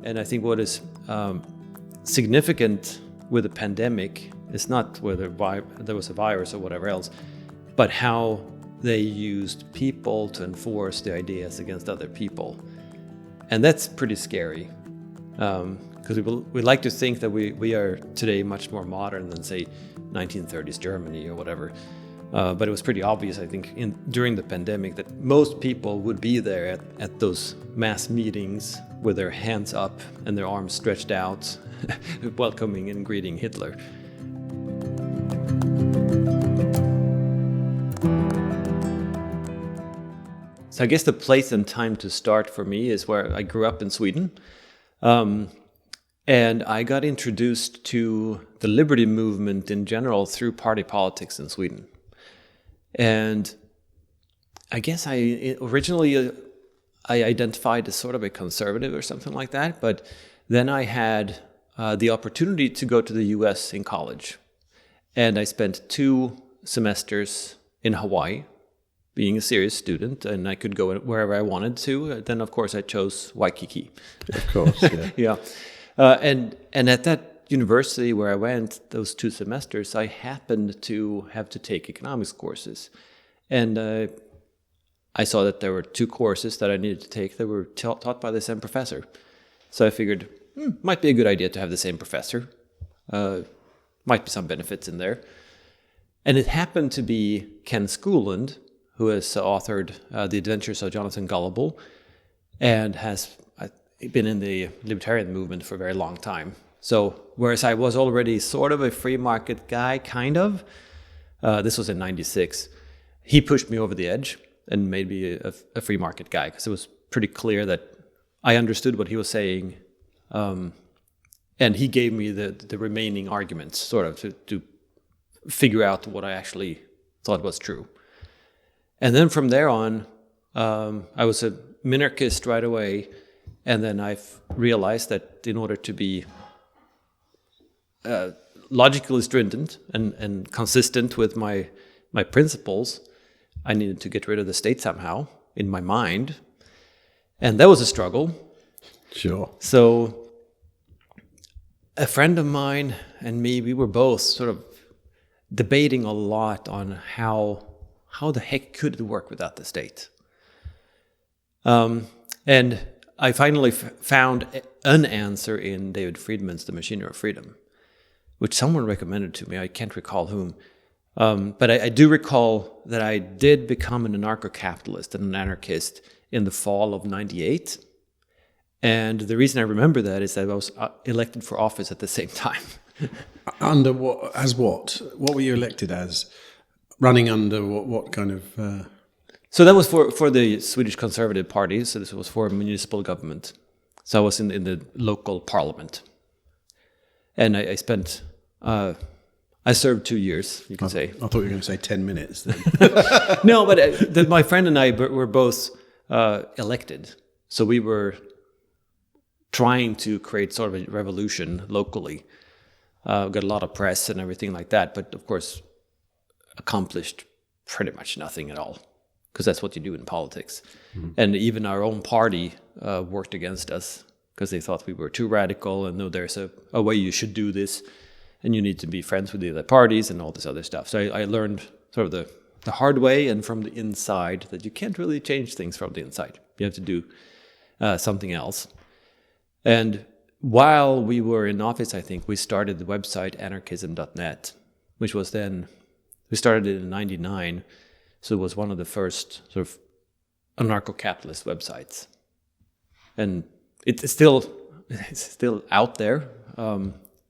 And I think what is significant with the pandemic is not whether there was a virus or whatever else, but how they used people to enforce the ideas against other people. And that's pretty scary, because we like to think that we are today much more modern than, say, 1930s Germany or whatever. But it was pretty obvious, I think, during the pandemic that most people would be there at those mass meetings with their hands up and their arms stretched out, welcoming and greeting Hitler. So I guess the place and time to start for me is where I grew up in Sweden. And I got introduced to the liberty movement in general through party politics in Sweden. And I guess originally I identified as sort of a conservative or something like that, but then I had the opportunity to go to the US in college. And I spent 2 semesters in Hawaii, being a serious student, and I could go wherever I wanted to. Then, of course, I chose Waikiki. Of course, yeah. Yeah. And at that university where I went, those 2 semesters, I happened to have to take economics courses. And I saw that there were 2 courses that I needed to take that were taught by the same professor. So I figured, might be a good idea to have the same professor. Might be some benefits in there. And it happened to be Ken Schooland, who has authored The Adventures of Jonathan Gullible, and has been in the libertarian movement for a very long time. So whereas I was already sort of a free market guy, kind of, this was in 96, he pushed me over the edge and made me a free market guy, because it was pretty clear that I understood what he was saying, and he gave me the remaining arguments sort of to figure out what I actually thought was true. And then from there on, I was a minarchist right away, and then I've realized that in order to be logically stringent and consistent with my principles, I needed to get rid of the state somehow in my mind. And that was a struggle. Sure. So a friend of mine and me, we were both sort of debating a lot on how the heck could it work without the state. And I finally found an answer in David Friedman's The Machinery of Freedom, which someone recommended to me. I can't recall whom. But I do recall that I did become an anarcho-capitalist and an anarchist in the fall of 98. And the reason I remember that is that I was elected for office at the same time. Under what? As what? What were you elected as? Running under what kind of... So that was for the Swedish Conservative Party. So this was for municipal government. So I was in the local parliament. And I spent... I served 2 years, you can say. I thought you were going to say 10 minutes then. No, but my friend and I were both elected. So we were trying to create sort of a revolution locally. Got a lot of press and everything like that, but of course accomplished pretty much nothing at all, because that's what you do in politics. Mm-hmm. And even our own party worked against us because they thought we were too radical, and no, there's a way you should do this, and you need to be friends with the other parties and all this other stuff. So I learned sort of the hard way and from the inside that you can't really change things from the inside. You have to do something else. And while we were in office, I think, we started the website anarchism.net, which was then, we started it in 99, so it was one of the first sort of anarcho-capitalist websites. And it's still out there,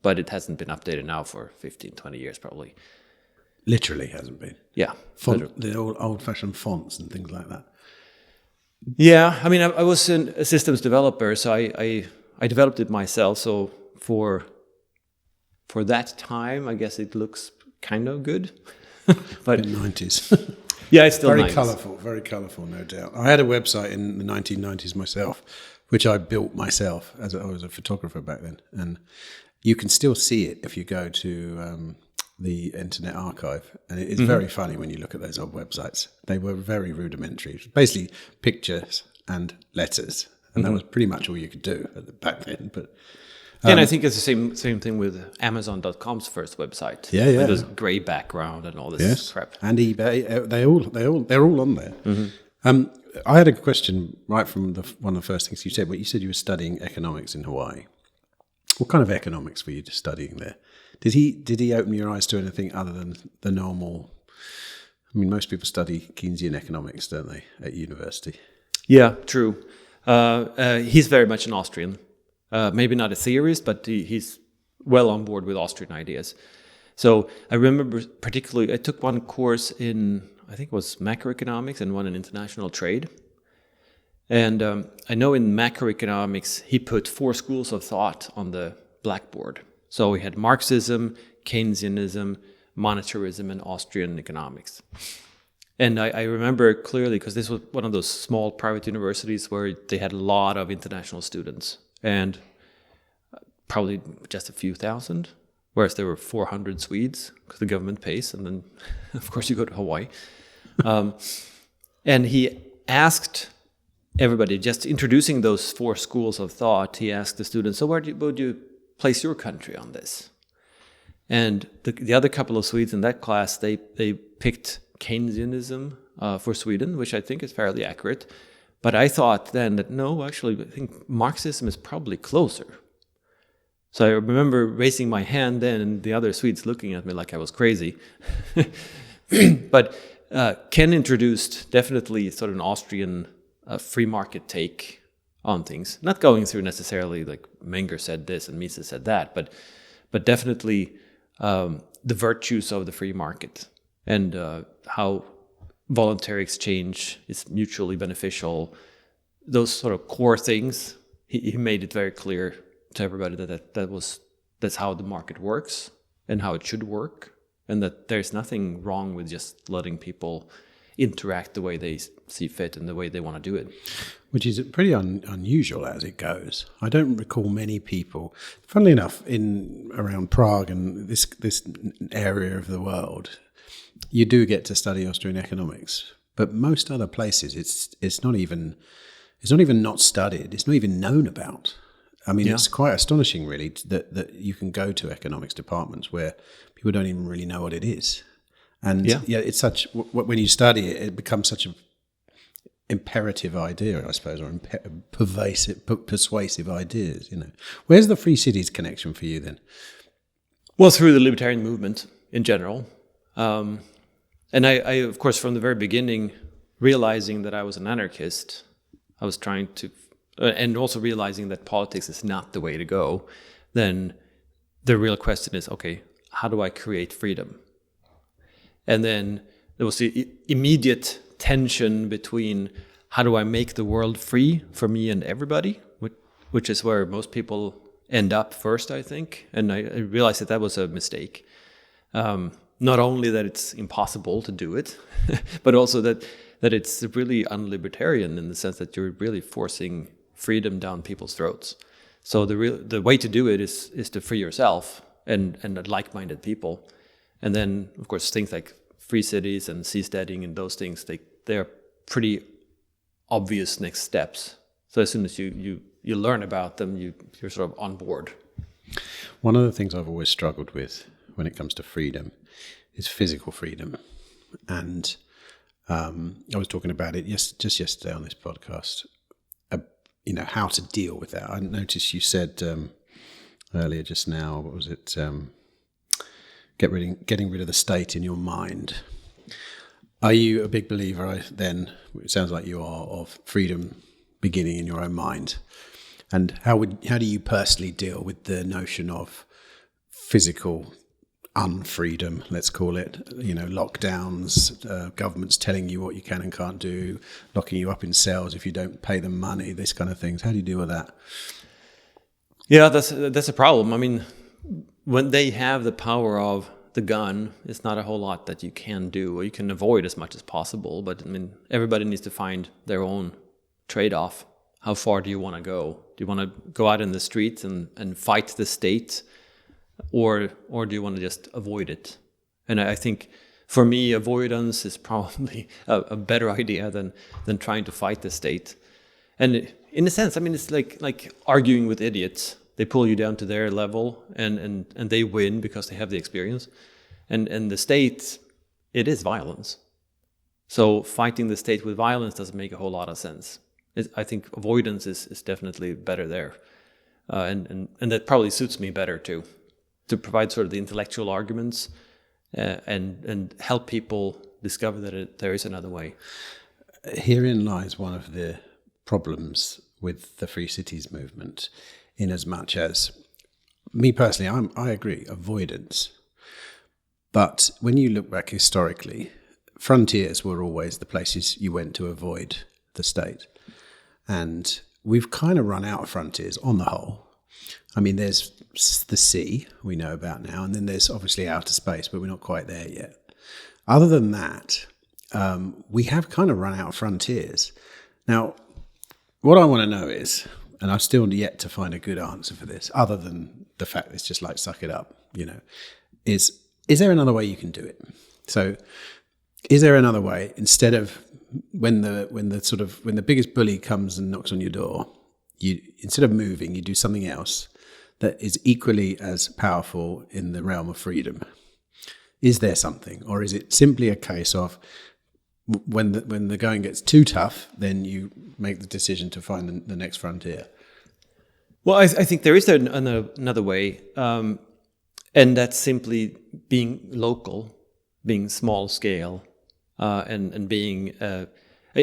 but it hasn't been updated now for 15, 20 years probably. Literally hasn't been? Yeah. The old-fashioned fonts and things like that? Yeah, I mean, I was a systems developer, so I developed it myself. So for that time, I guess it looks kind of good. But in the 90s. Yeah, it's still very nice. very colourful, no doubt. I had a website in the 1990s myself, which I built myself as I was a photographer back then. And you can still see it if you go to the Internet Archive. And it is very funny when you look at those old websites. They were very rudimentary. Basically, pictures and letters. and that was pretty much all you could do back then. But and I think it's the same thing with Amazon.com's first website. Yeah, yeah. With this grey background and all this crap. And eBay, they're all on there. I had a question right from one of the first things you said. But you said you were studying economics in Hawaii. What kind of economics were you studying there? Did he open your eyes to anything other than the normal? I mean, most people study Keynesian economics, don't they, at university? Yeah, true. He's very much an Austrian. Maybe not a theorist, but he's well on board with Austrian ideas. So I remember particularly, I took one course in, I think it was macroeconomics and one in international trade. And I know in macroeconomics, he put 4 schools of thought on the blackboard. So we had Marxism, Keynesianism, monetarism, and Austrian economics. And I remember clearly, because this was one of those small private universities where they had a lot of international students, and probably just a few thousand, whereas there were 400 Swedes, because the government pays, and then, of course, you go to Hawaii. And he asked everybody, just introducing those 4 schools of thought, he asked the students, so where would you place your country on this? And the other couple of Swedes in that class, they picked Keynesianism for Sweden, which I think is fairly accurate. But I thought then that, no, actually, I think Marxism is probably closer. So I remember raising my hand then, and the other Swedes looking at me like I was crazy. But Ken introduced definitely sort of an Austrian free market take on things. Not going through necessarily like Menger said this and Mises said that, but definitely the virtues of the free market and how voluntary exchange is mutually beneficial. Those sort of core things, he made it very clear to everybody that's how the market works and how it should work, and that there's nothing wrong with just letting people interact the way they see fit and the way they want to do it. Which is pretty unusual as it goes. I don't recall many people, funnily enough, around Prague and this area of the world, you do get to study Austrian economics. But most other places, it's not even not studied. It's not even known about. I mean, It's quite astonishing, really, that you can go to economics departments where people don't even really know what it is. And it's such, when you study it, it becomes such an imperative idea, I suppose, or persuasive ideas, Where's the Free Cities connection for you then? Well, through the libertarian movement in general. And I, of course, from the very beginning, realizing that I was an anarchist, I was trying to, and also realizing that politics is not the way to go, then the real question is, okay, how do I create freedom? And then there was the immediate tension between how do I make the world free for me and everybody, which is where most people end up first, I think. And I realized that was a mistake. Not only that it's impossible to do it, but also that it's really unlibertarian in the sense that you're really forcing freedom down people's throats. So the way to do it is to free yourself and like-minded people. And then, of course, things like free cities and seasteading and those things, they're pretty obvious next steps. So as soon as you learn about them, you're sort of on board. One of the things I've always struggled with when it comes to freedom is physical freedom. And I was talking about it just yesterday on this podcast, how to deal with that. I noticed you said earlier just now, what was it? Getting rid of the state in your mind. Are you a big believer then, it sounds like you are, of freedom beginning in your own mind? And how do you personally deal with the notion of physical unfreedom, let's call it, lockdowns, governments telling you what you can and can't do, locking you up in cells if you don't pay them money, this kind of things. How do you deal with that? Yeah, that's a problem. I mean, when they have the power of the gun, it's not a whole lot that you can do, or you can avoid as much as possible. But I mean, everybody needs to find their own trade-off. How far do you want to go? Do you want to go out in the streets and fight the state, or do you want to just avoid it? And I think for me, avoidance is probably a better idea than trying to fight the state. And in a sense, I mean, it's like arguing with idiots. They pull you down to their level, and they win because they have the experience. And the state, it is violence. So fighting the state with violence doesn't make a whole lot of sense. I think avoidance is definitely better there. And that probably suits me better too, to provide sort of the intellectual arguments and help people discover that there is another way. Herein lies one of the problems with the Free Cities movement, in as much as, me personally, I agree, avoidance. But when you look back historically, frontiers were always the places you went to avoid the state. And we've kind of run out of frontiers on the whole. I mean, there's the sea we know about now, and then there's obviously outer space, but we're not quite there yet. Other than that, we have kind of run out of frontiers. Now, what I want to know is, and I've still yet to find a good answer for this, other than the fact that it's just like suck it up, is there another way you can do it? So, is there another way, instead of when the biggest bully comes and knocks on your door, you, instead of moving, you do something else that is equally as powerful in the realm of freedom? Is there something, or is it simply a case of when the going gets too tough, then you make the decision to find the next frontier? Well, I think there is another way, and that's simply being local, being small scale, and being. I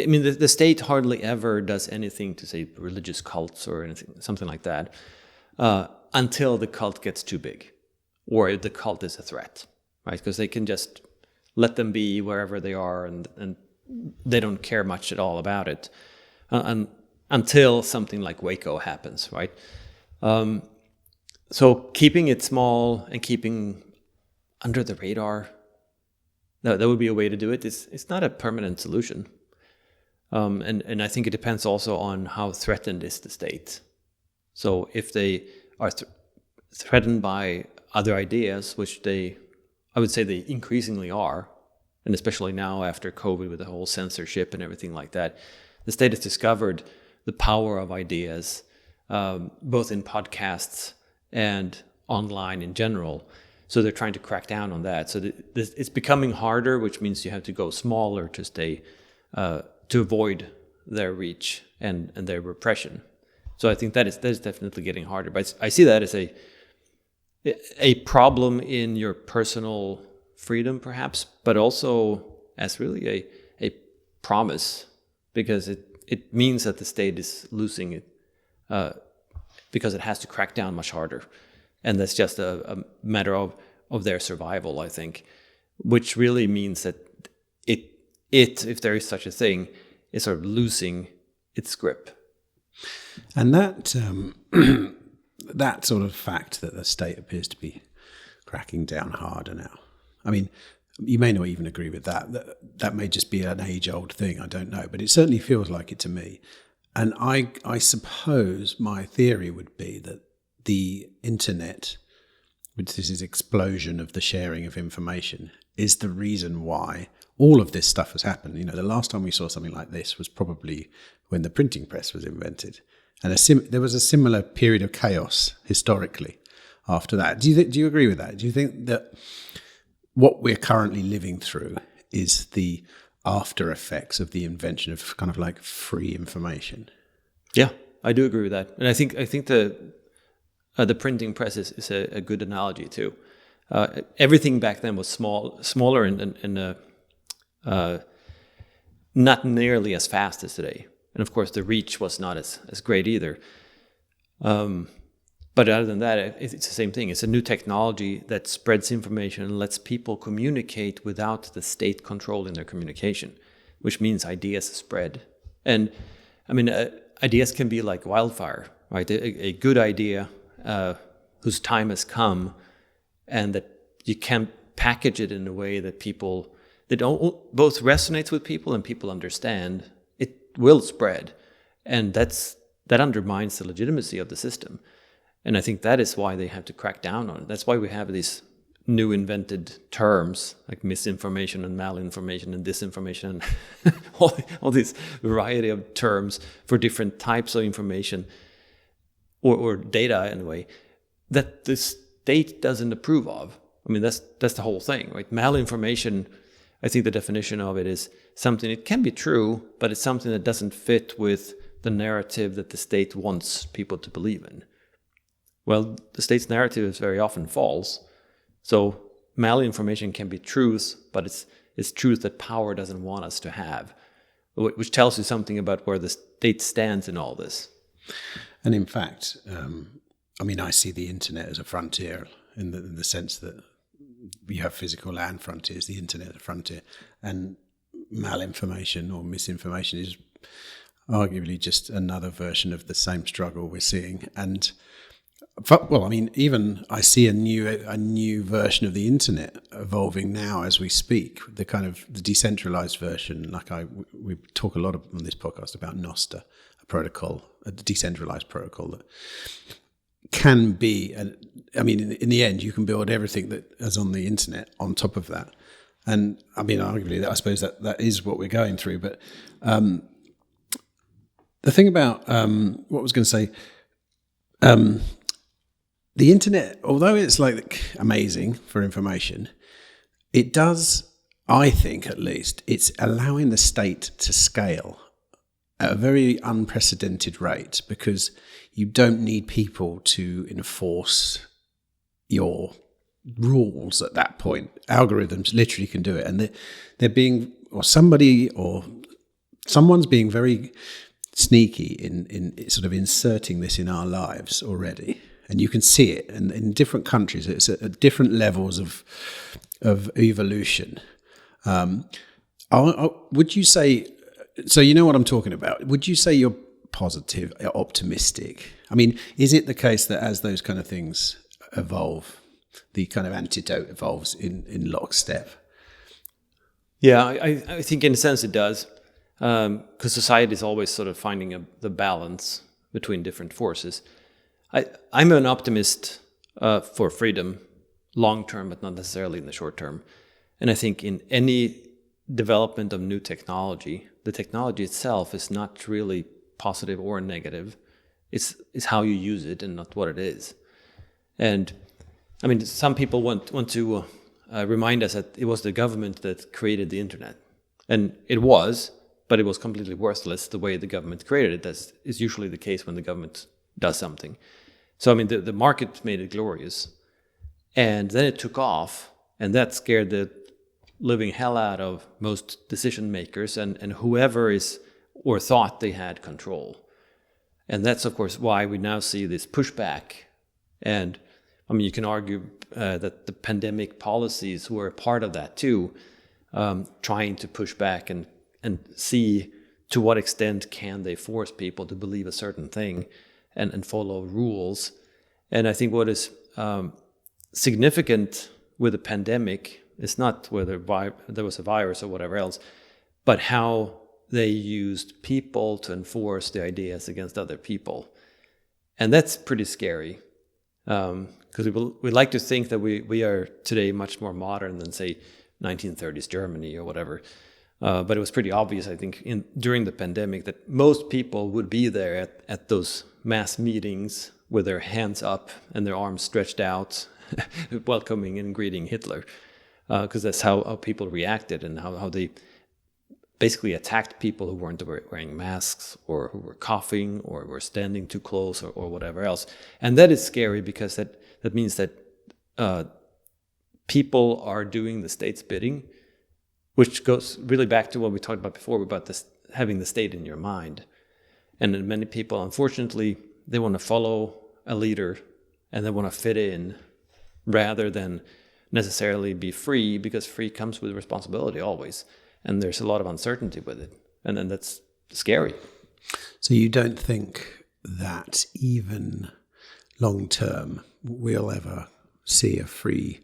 mean, the state hardly ever does anything to, say, religious cults or anything, something like that, until the cult gets too big, or the cult is a threat, right? Because they can just let them be wherever they are, and they don't care much at all about it, until something like Waco happens, right? So keeping it small and keeping under the radar, that would be a way to do it. It's not a permanent solution. And I think it depends also on how threatened is the state. So if they are threatened by other ideas, which I would say they increasingly are, and especially now after COVID with the whole censorship and everything like that, the state has discovered the power of ideas, both in podcasts and online in general. So they're trying to crack down on that. So it's becoming harder, which means you have to go smaller to stay, to avoid their reach and their repression. So I think that is definitely getting harder. But I see that as a problem in your personal freedom, perhaps, but also as really a promise, because it means that the state is losing it because it has to crack down much harder. And that's just a matter of their survival, I think, which really means that it, if there is such a thing, is sort of losing its grip. And that that sort of fact that the state appears to be cracking down harder now. I mean, you may not even agree with that. That may just be an age-old thing, I don't know. But it certainly feels like it to me. And I suppose my theory would be that the internet, which is this explosion of the sharing of information, is the reason why all of this stuff has happened. The last time we saw something like this was probably when the printing press was invented. And there was a similar period of chaos historically after that. Do you agree with that? Do you think that what we're currently living through is the after effects of the invention of kind of like free information? Yeah, I do agree with that. And I think the printing press is a good analogy too. Everything back then was smaller and not nearly as fast as today. And of course, the reach was not as great either. But other than that, it's the same thing. It's a new technology that spreads information and lets people communicate without the state controlling their communication, which means ideas spread. And I mean, ideas can be like wildfire, right? A good idea whose time has come, and that you can package it in a way that both resonates with people and people understand, it will spread. And that undermines the legitimacy of the system. And I think that is why they have to crack down on it. That's why we have these new invented terms like misinformation and malinformation and disinformation and all this variety of terms for different types of information or data anyway, that the state doesn't approve of. I mean, that's the whole thing, right? Malinformation, I think the definition of it is something, it can be true, but it's something that doesn't fit with the narrative that the state wants people to believe in. Well, the state's narrative is very often false. So malinformation can be truth, but it's truth that power doesn't want us to have, which tells you something about where the state stands in all this. And in fact, I see the internet as a frontier in the sense that you have physical land frontiers, the internet is a frontier, and malinformation or misinformation is arguably just another version of the same struggle we're seeing. And even I see a new version of the internet evolving now as we speak. The kind of the decentralized version, we talk a lot on this podcast about Nostr, a decentralized protocol that can be. In the end, you can build everything that is on the internet on top of that. And arguably, I suppose that is what we're going through. But the thing about what I was going to say. The internet, although it's amazing for information, it does, I think at least, it's allowing the state to scale at a very unprecedented rate because you don't need people to enforce your rules at that point. Algorithms literally can do it, and someone's being very sneaky in sort of inserting this in our lives already. And you can see it, and in different countries, it's at different levels of evolution. Would you say? So you know what I'm talking about. Would you say you're positive, optimistic? Is it the case that as those kind of things evolve, the kind of antidote evolves in lockstep? Yeah, I think in a sense it does, because society is always sort of finding the balance between different forces. I'm an optimist for freedom long term, but not necessarily in the short term. And I think in any development of new technology, the technology itself is not really positive or negative. It's how you use it and not what it is. And some people want to remind us that it was the government that created the internet. And it was, but it was completely worthless the way the government created it. That is usually the case when the government does something. So, the market made it glorious. And then it took off, and that scared the living hell out of most decision makers and whoever is or thought they had control. And that's, of course, why we now see this pushback. And, you can argue that the pandemic policies were a part of that too, trying to push back and see to what extent can they force people to believe a certain thing and follow rules. And I think what is significant with the pandemic is not whether there was a virus or whatever else, but how they used people to enforce the ideas against other people. And that's pretty scary, because we like to think that we are today much more modern than, say, 1930s Germany or whatever. But it was pretty obvious, I think, during the pandemic that most people would be there at those mass meetings with their hands up and their arms stretched out, welcoming and greeting Hitler, because that's how people reacted and how they basically attacked people who weren't wearing masks or who were coughing or were standing too close or whatever else. And that is scary because that means that people are doing the state's bidding, which goes really back to what we talked about before, about this, having the state in your mind. And many people, unfortunately, they want to follow a leader and they want to fit in rather than necessarily be free, because free comes with responsibility always. And there's a lot of uncertainty with it. And then that's scary. So you don't think that even long term we'll ever see a free,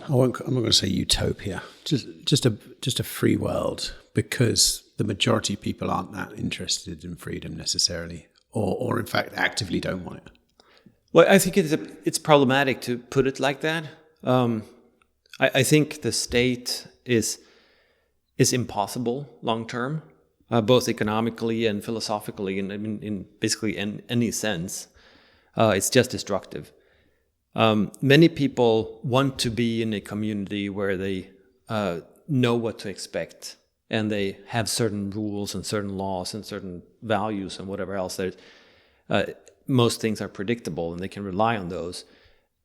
I'm not going to say utopia, just a free world, because the majority of people aren't that interested in freedom necessarily, or in fact actively don't want it? Well, I think it's problematic to put it like that. I think the state is impossible long term, both economically and philosophically, and in basically any sense. It's just destructive. Many people want to be in a community where they know what to expect, and they have certain rules and certain laws and certain values and whatever else. Most things are predictable, and they can rely on those.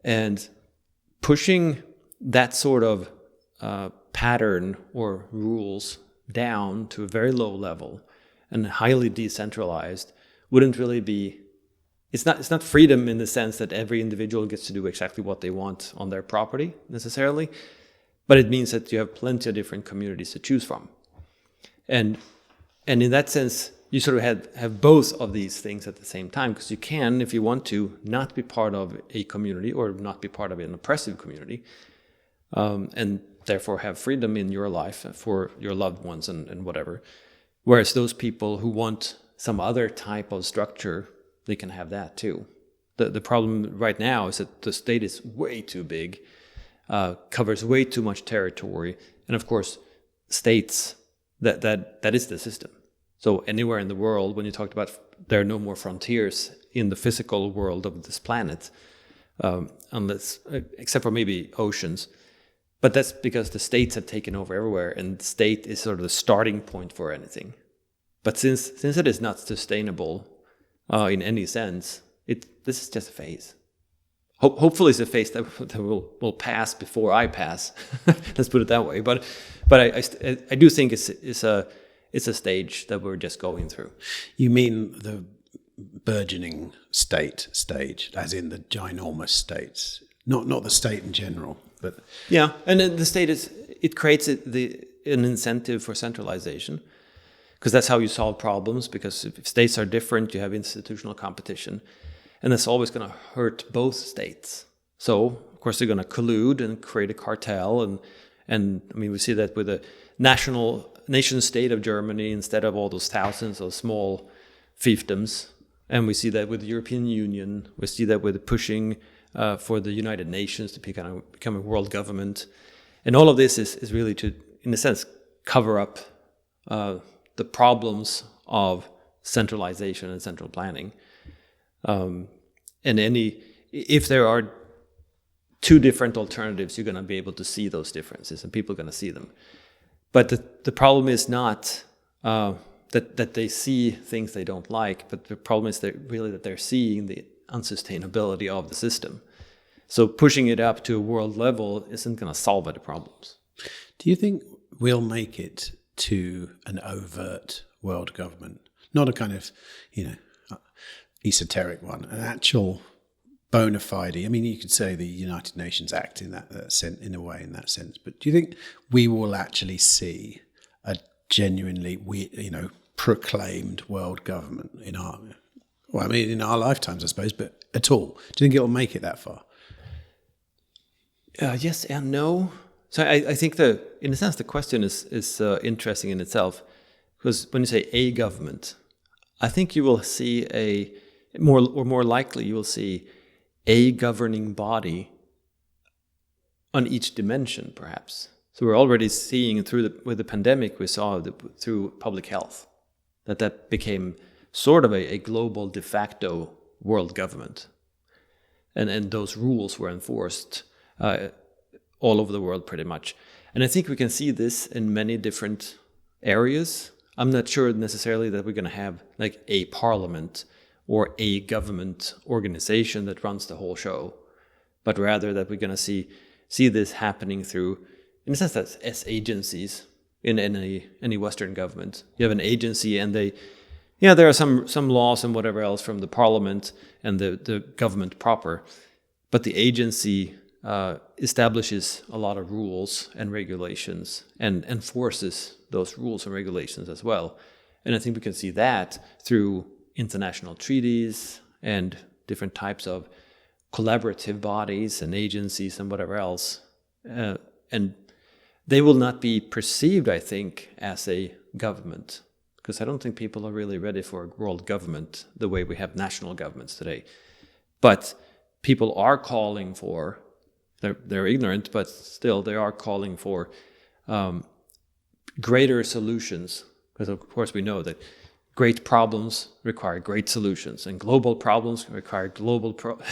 And pushing that sort of pattern or rules down to a very low level and highly decentralized wouldn't really be. It's not freedom in the sense that every individual gets to do exactly what they want on their property necessarily, but it means that you have plenty of different communities to choose from. And in that sense, you sort of have both of these things at the same time, because you can, if you want to, not be part of a community or not be part of an oppressive community, and therefore have freedom in your life for your loved ones and whatever. Whereas those people who want some other type of structure, they can have that too. The problem right now is that the state is way too big, covers way too much territory, and of course, states, that is the system. So anywhere in the world, when you talked about there are no more frontiers in the physical world of this planet, unless except for maybe oceans, but that's because the states have taken over everywhere, and the state is sort of the starting point for anything. But since it is not sustainable in any sense, this is just a phase. Hopefully, it's a phase that will pass before I pass. Let's put it that way. But I do think it's a stage that we're just going through. You mean the burgeoning stage, as in the ginormous states, not the state in general, but yeah. And then the state creates an incentive for centralization, because that's how you solve problems. Because if states are different, you have institutional competition, and that's always going to hurt both states. So of course they're going to collude and create a cartel, and I mean we see that with the nation state of Germany instead of all those thousands of small fiefdoms. And we see that with the European Union. We see that with pushing for the United Nations to become a world government. And all of this is really to, in a sense, cover up the problems of centralization and central planning. And if there are two different alternatives, you're going to be able to see those differences, and people are going to see them. But the problem is not that they see things they don't like, but the problem is that they're seeing the unsustainability of the system. So pushing it up to a world level isn't going to solve the problems. Do you think we'll make it to an overt world government? Not a kind of, esoteric one, an actual bona fide. I mean, you could say the United Nations Act in that sense, in a way, in that sense. But do you think we will actually see a genuinely, proclaimed world government in our lifetimes, I suppose, but at all? Do you think it'll make it that far? Yes and no. So I think in a sense, the question is interesting in itself, because when you say a government, I think you will see more likely you will see a governing body on each dimension, perhaps. So we're already seeing with the pandemic, we saw through public health that became sort of a global de facto world government, and those rules were enforced all over the world pretty much. And I think we can see this in many different areas. I'm not sure necessarily that we're going to have like a parliament or a government organization that runs the whole show, but rather that we're going to see this happening through, in a sense, that's as agencies in any Western government. You have an agency, and there are some laws and whatever else from the parliament and the government proper, but the agency establishes a lot of rules and regulations and enforces those rules and regulations as well. And I think we can see that through international treaties and different types of collaborative bodies and agencies and whatever else. And they will not be perceived, I think, as a government, because I don't think people are really ready for a world government the way we have national governments today. But people are calling for, they're ignorant, but still they are calling for greater solutions, because of course we know that great problems require great solutions, and global problems require global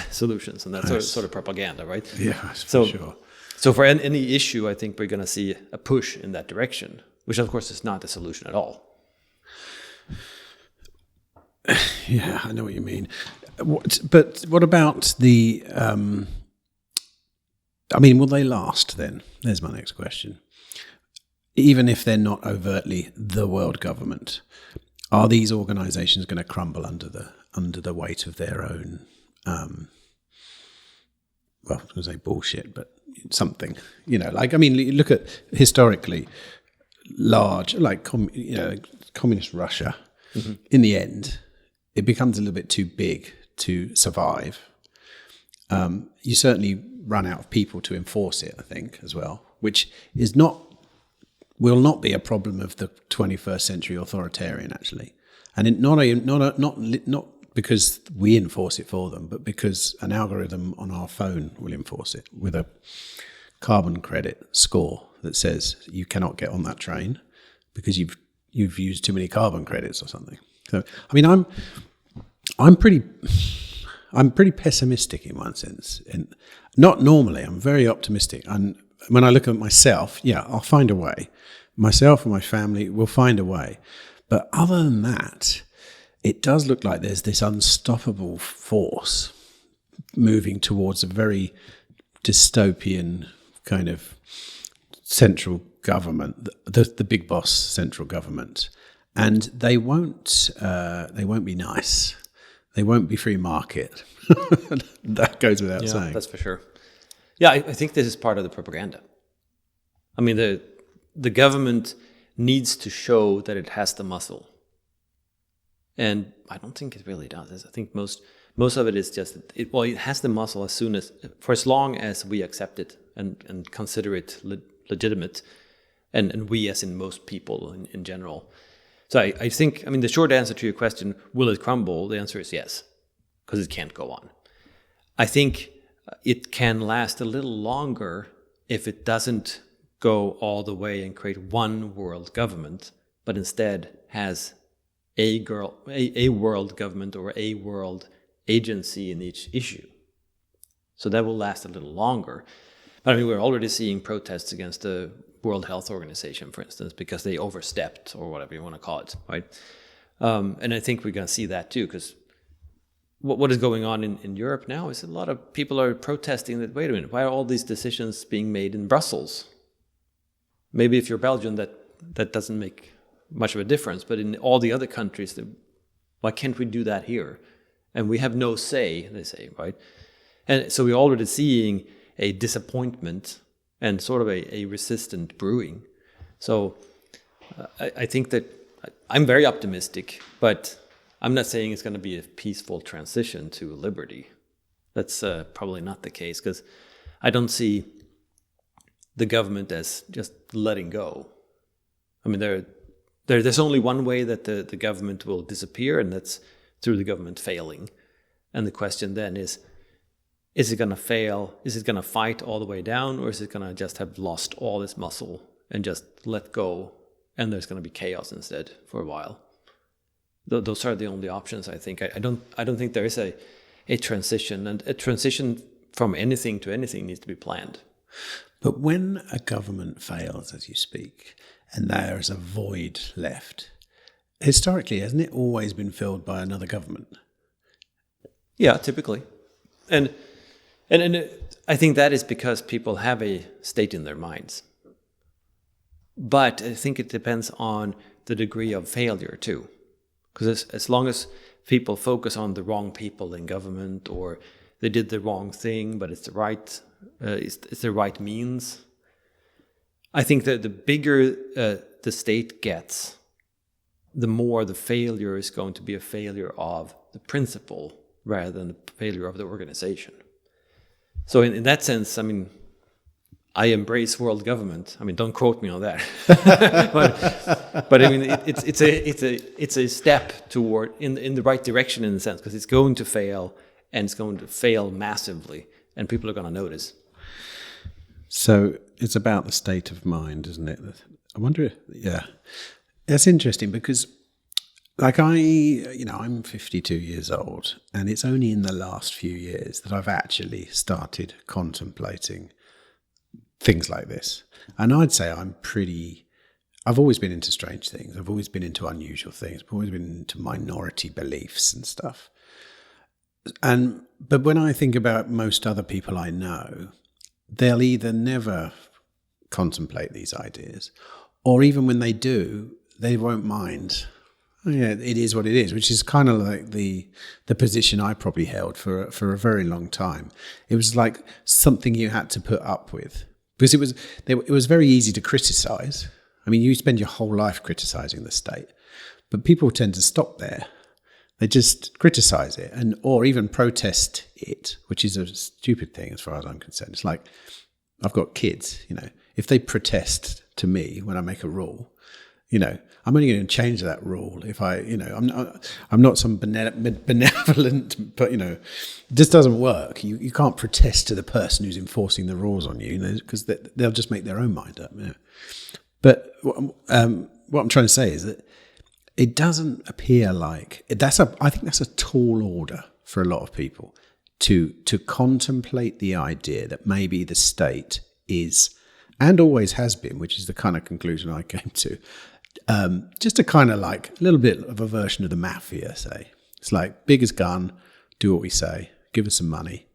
solutions, and that's sort of propaganda, right? Yeah, so, for sure. So for any issue, I think we're going to see a push in that direction, which of course is not the solution at all. Yeah, I know what you mean. But what about the... will they last then? There's my next question. Even if they're not overtly the world government, are these organizations going to crumble under the weight of their own, I was going to say bullshit, but something, look at historically large, communist Russia, in the end, it becomes a little bit too big to survive. You certainly run out of people to enforce it, I think, as well, which will not be a problem of the 21st century authoritarian, actually. And not because we enforce it for them, but because an algorithm on our phone will enforce it with a carbon credit score that says you cannot get on that train because you've used too many carbon credits or something. So, I'm pretty pessimistic in one sense, and not normally. I'm very optimistic. And when I look at myself, I'll find a way. Myself and my family will find a way. But other than that, it does look like there's this unstoppable force moving towards a very dystopian kind of central government, the big boss central government, and they won't be nice. They won't be free market. That goes without saying. That's for sure. Yeah, I think this is part of the propaganda. I mean, the government needs to show that it has the muscle. And I don't think it really does. I think most of it is just, it has the muscle for as long as we accept it and consider it legitimate, and we as in most people in general. So I think, the short answer to your question, will it crumble? The answer is yes, because it can't go on. I think it can last a little longer if it doesn't go all the way and create one world government, but instead has a world government or a world agency in each issue. So that will last a little longer. But we're already seeing protests against the World Health Organization, for instance, because they overstepped, or whatever you want to call it, right? And I think we're going to see that too, because what is going on in Europe now is a lot of people are protesting that, wait a minute, why are all these decisions being made in Brussels? Maybe if you're Belgian, that doesn't make much of a difference, but in all the other countries, why can't we do that here? And we have no say, they say, right? And so we're already seeing a disappointment and sort of a resistant brewing. So I think that I'm very optimistic, but I'm not saying it's going to be a peaceful transition to liberty. That's probably not the case, because I don't see the government as just letting go. There's only one way that the government will disappear, and that's through the government failing. And the question then is it going to fail? Is it going to fight all the way down, or is it going to just have lost all its muscle and just let go, and there's going to be chaos instead for a while? Those are the only options, I think. I don't think there is a transition, and a transition from anything to anything needs to be planned. But when a government fails, as you speak, and there is a void left, historically, hasn't it always been filled by another government? Yeah, typically. And I think that is because people have a state in their minds. But I think it depends on the degree of failure too. Because as long as people focus on the wrong people in government, or they did the wrong thing, but it's the right means, I think that the bigger the state gets, the more the failure is going to be a failure of the principle rather than a failure of the organization. So in that sense, I embrace world government. Don't quote me on that. but it's a step toward in the right direction, in the sense, because it's going to fail, and it's going to fail massively, and people are going to notice. So it's about the state of mind, isn't it? I wonder, yeah. That's interesting because, like, I'm 52 years old, and it's only in the last few years that I've actually started contemplating things like this. And I'd say I've always been into strange things. I've always been into unusual things. I've always been into minority beliefs and stuff. But when I think about most other people I know, they'll either never contemplate these ideas, or even when they do, they won't mind. Oh, yeah, it is what it is, which is kind of like the position I probably held for a very long time. It was like something you had to put up with, because it was very easy to criticize. I mean, you spend your whole life criticizing the state, but people tend to stop there. They just criticize it or even protest it, which is a stupid thing as far as I'm concerned. It's like, I've got kids, if they protest to me when I make a rule, I'm only going to change that rule if I'm not some benevolent, but it just doesn't work. You can't protest to the person who's enforcing the rules on you, because they'll just make their own mind up. But what I'm trying to say is that it doesn't appear like I think that's a tall order for a lot of people to contemplate the idea that maybe the state is, and always has been, which is the kind of conclusion I came to, just a kind of like a little bit of a version of the mafia, say. It's like, big as gun, do what we say, give us some money.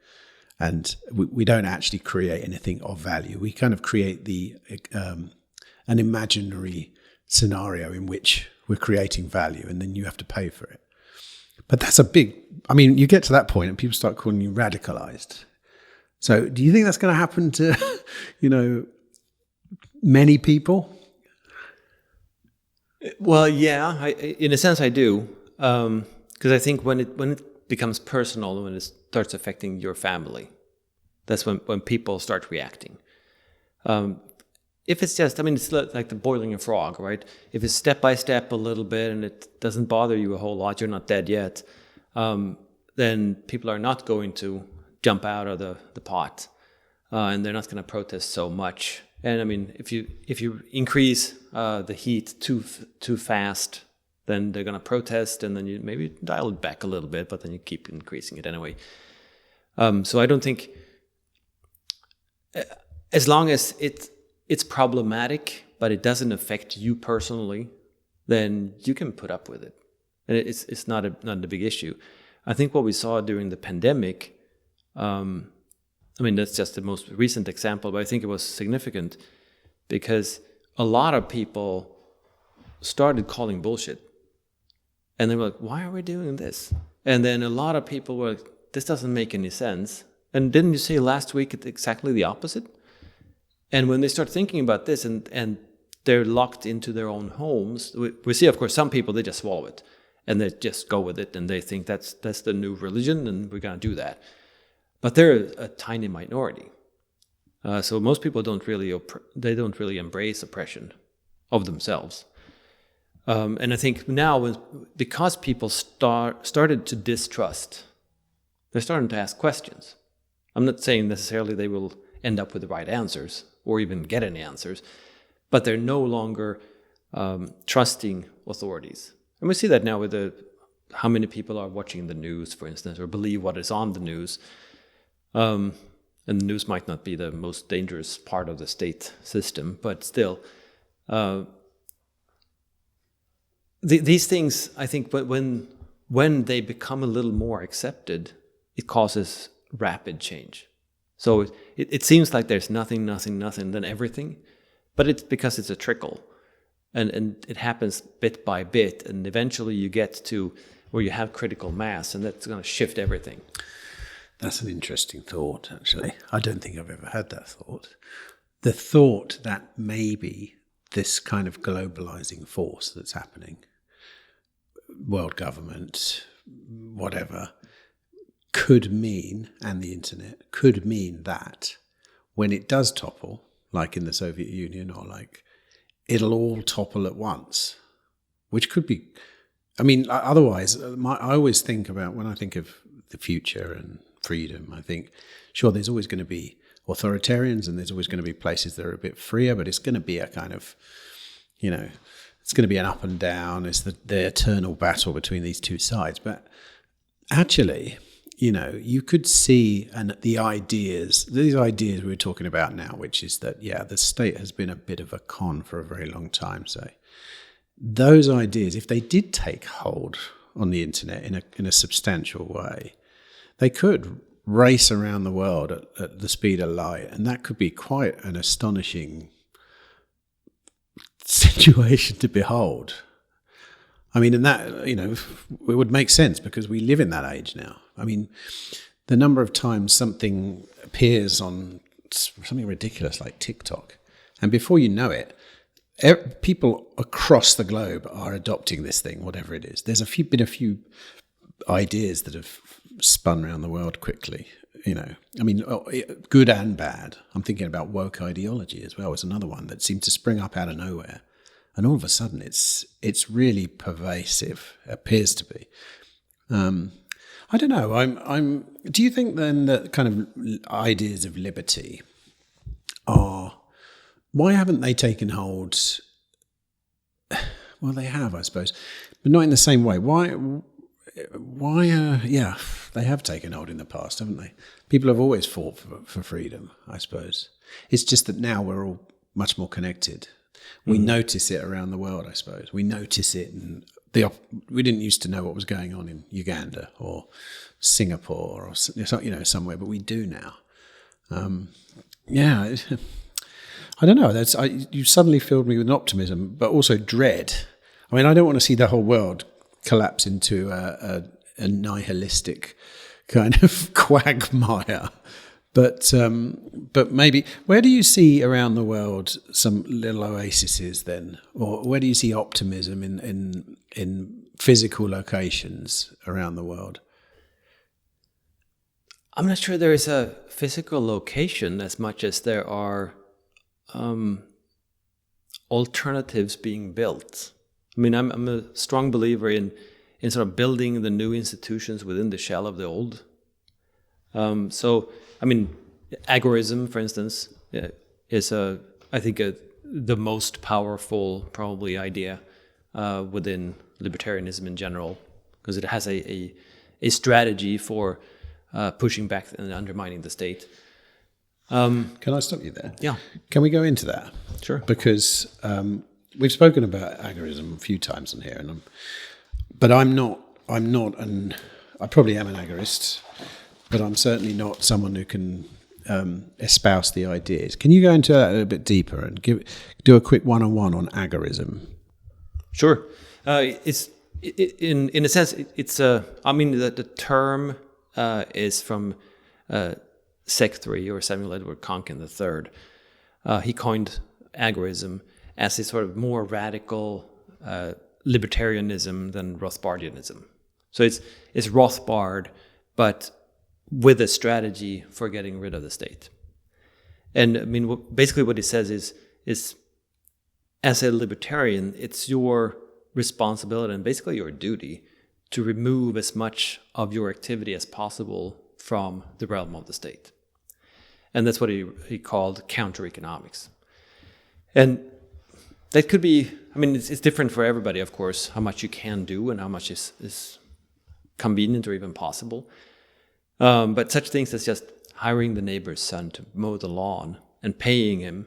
And we don't actually create anything of value. We kind of create an imaginary scenario in which we're creating value, and then you have to pay for it. But that's you get to that point and people start calling you radicalized. So do you think that's going to happen to, many people? Well, yeah, in a sense I do. Because I think when it becomes personal, when it starts affecting your family, that's when people start reacting. If it's just, it's like the boiling a frog, right? If it's step by step a little bit and it doesn't bother you a whole lot, you're not dead yet, then people are not going to jump out of the pot, and they're not going to protest so much. And if you increase the heat too fast, then they're going to protest, and then you maybe dial it back a little bit, but then you keep increasing it anyway. So I don't think, as long as it's problematic, but it doesn't affect you personally, then you can put up with it. And it's not a big issue. I think what we saw during the pandemic, that's just the most recent example, but I think it was significant because a lot of people started calling bullshit. And they were like, why are we doing this? And then a lot of people were like, this doesn't make any sense. And didn't you say last week it's exactly the opposite? And when they start thinking about this and they're locked into their own homes, we see, of course, some people, they just swallow it and they just go with it and they think that's the new religion and we're going to do that. But they're a tiny minority. So most people don't really embrace oppression of themselves. And I think now, because people started to distrust, they're starting to ask questions. I'm not saying necessarily they will end up with the right answers or even get any answers, but they're no longer trusting authorities. And we see that now with how many people are watching the news, for instance, or believe what is on the news. And the news might not be the most dangerous part of the state system, but still, these things, I think, when they become a little more accepted, it causes rapid change. So it seems like there's nothing, then everything, but it's because it's a trickle, and it happens bit by bit, and eventually you get to where you have critical mass, and that's going to shift everything. That's an interesting thought, actually. I don't think I've ever had that thought. The thought that maybe this kind of globalizing force that's happening, world government, whatever, could mean, and the internet, could mean that when it does topple, like in the Soviet Union, or like it'll all topple at once, which could be, otherwise, I always think about, when I think of the future and freedom. I think, sure, there's always going to be authoritarians and there's always going to be places that are a bit freer, but it's going to be a kind of, it's going to be an up and down. It's the eternal battle between these two sides. But actually, you could see these ideas we're talking about now, which is that, the state has been a bit of a con for a very long time, say. Those ideas, if they did take hold on the internet in a substantial way, they could race around the world at the speed of light, and that could be quite an astonishing situation to behold. I mean, and that, it would make sense because we live in that age now. I mean, the number of times something appears on something ridiculous like TikTok, and before you know it, people across the globe are adopting this thing, whatever it is. There's been a few ideas that have spun around the world quickly, I mean, good and bad. I'm thinking about woke ideology as well as another one that seemed to spring up out of nowhere. And all of a sudden it's really pervasive, appears to be. I don't know. Do you think then that kind of ideas of liberty why haven't they taken hold? Well, they have, I suppose, but not in the same way. Why, they have taken hold in the past, haven't they? People have always fought for freedom, I suppose. It's just that now we're all much more connected. We notice it around the world, I suppose. We notice it, and we didn't used to know what was going on in Uganda or Singapore or somewhere, but we do now. I don't know. You suddenly filled me with optimism, but also dread. I mean, I don't want to see the whole world collapse into a nihilistic kind of quagmire. But maybe, where do you see around the world some little oases then? Or where do you see optimism in physical locations around the world? I'm not sure there is a physical location as much as there are alternatives being built. I mean, I'm a strong believer in sort of building the new institutions within the shell of the old. So, I mean, agorism, for instance, is I think the most powerful probably idea within libertarianism in general, because it has a strategy for pushing back and undermining the state. Can I stop you there? Yeah. Can we go into that? Sure. Because we've spoken about agorism a few times on here, but I probably am an agorist, but I'm certainly not someone who can espouse the ideas. Can you go into that a little bit deeper and do a quick one-on-one on agorism? Sure. It's in a sense it's I mean the term is from Sec 3 or Samuel Edward Konkin III. He coined agorism as a sort of more radical libertarianism than Rothbardianism. So it's Rothbard, but with a strategy for getting rid of the state. And I mean, basically what he says is as a libertarian, it's your responsibility and basically your duty to remove as much of your activity as possible from the realm of the state. And that's what he called counter-economics. And that could be, I mean, it's different for everybody, of course, how much you can do and how much is convenient or even possible. But such things as just hiring the neighbor's son to mow the lawn and paying him,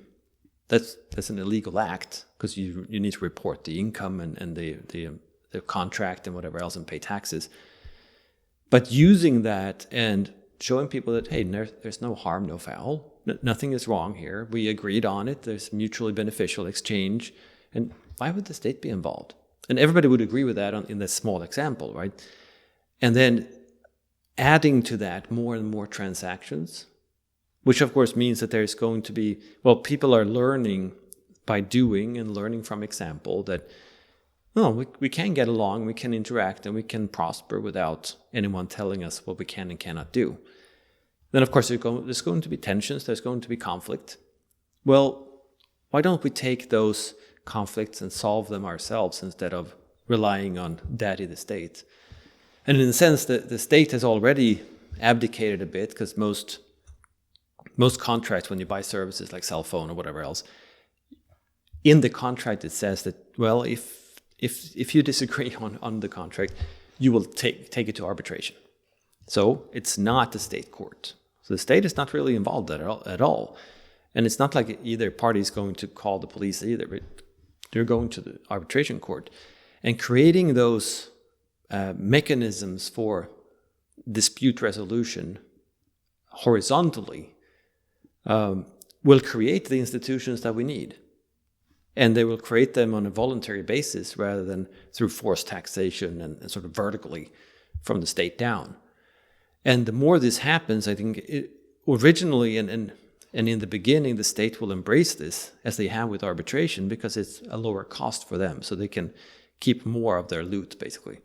that's an illegal act because you need to report the income and the contract and whatever else and pay taxes. But using that and showing people that, hey, there's no harm, no foul. Nothing is wrong here. We agreed on it. There's mutually beneficial exchange. And why would the state be involved? And everybody would agree with that in this small example, right? And then adding to that more and more transactions, which of course means that there's going to be, well, people are learning by doing and learning from example that, we can get along, we can interact, and we can prosper without anyone telling us what we can and cannot do. Then, of course, there's going to be tensions, there's going to be conflict. Well, why don't we take those conflicts and solve them ourselves instead of relying on daddy the state? And in a sense, the state has already abdicated a bit, because most contracts, when you buy services like cell phone or whatever else, in the contract it says that, well, if you disagree on the contract, you will take it to arbitration. So it's not the state court. So the state is not really involved at all. And it's not like either party is going to call the police either, but they're going to the arbitration court. And creating those mechanisms for dispute resolution horizontally will create the institutions that we need. And they will create them on a voluntary basis rather than through forced taxation and sort of vertically from the state down. And the more this happens, I think originally and in the beginning, the state will embrace this, as they have with arbitration, because it's a lower cost for them, so they can keep more of their loot, basically.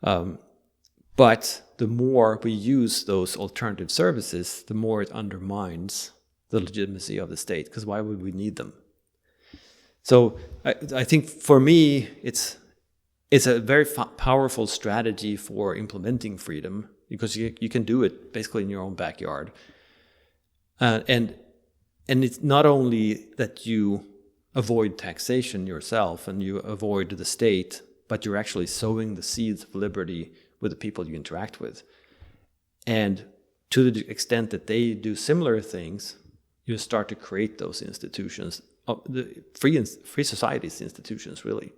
But the more we use those alternative services, the more it undermines the legitimacy of the state, because why would we need them? So I think for me, it's a very powerful strategy for implementing freedom, because you can do it basically in your own backyard. And it's not only that you avoid taxation yourself and you avoid the state, but you're actually sowing the seeds of liberty with the people you interact with. And to the extent that they do similar things, you start to create those institutions, the free societies institutions, really.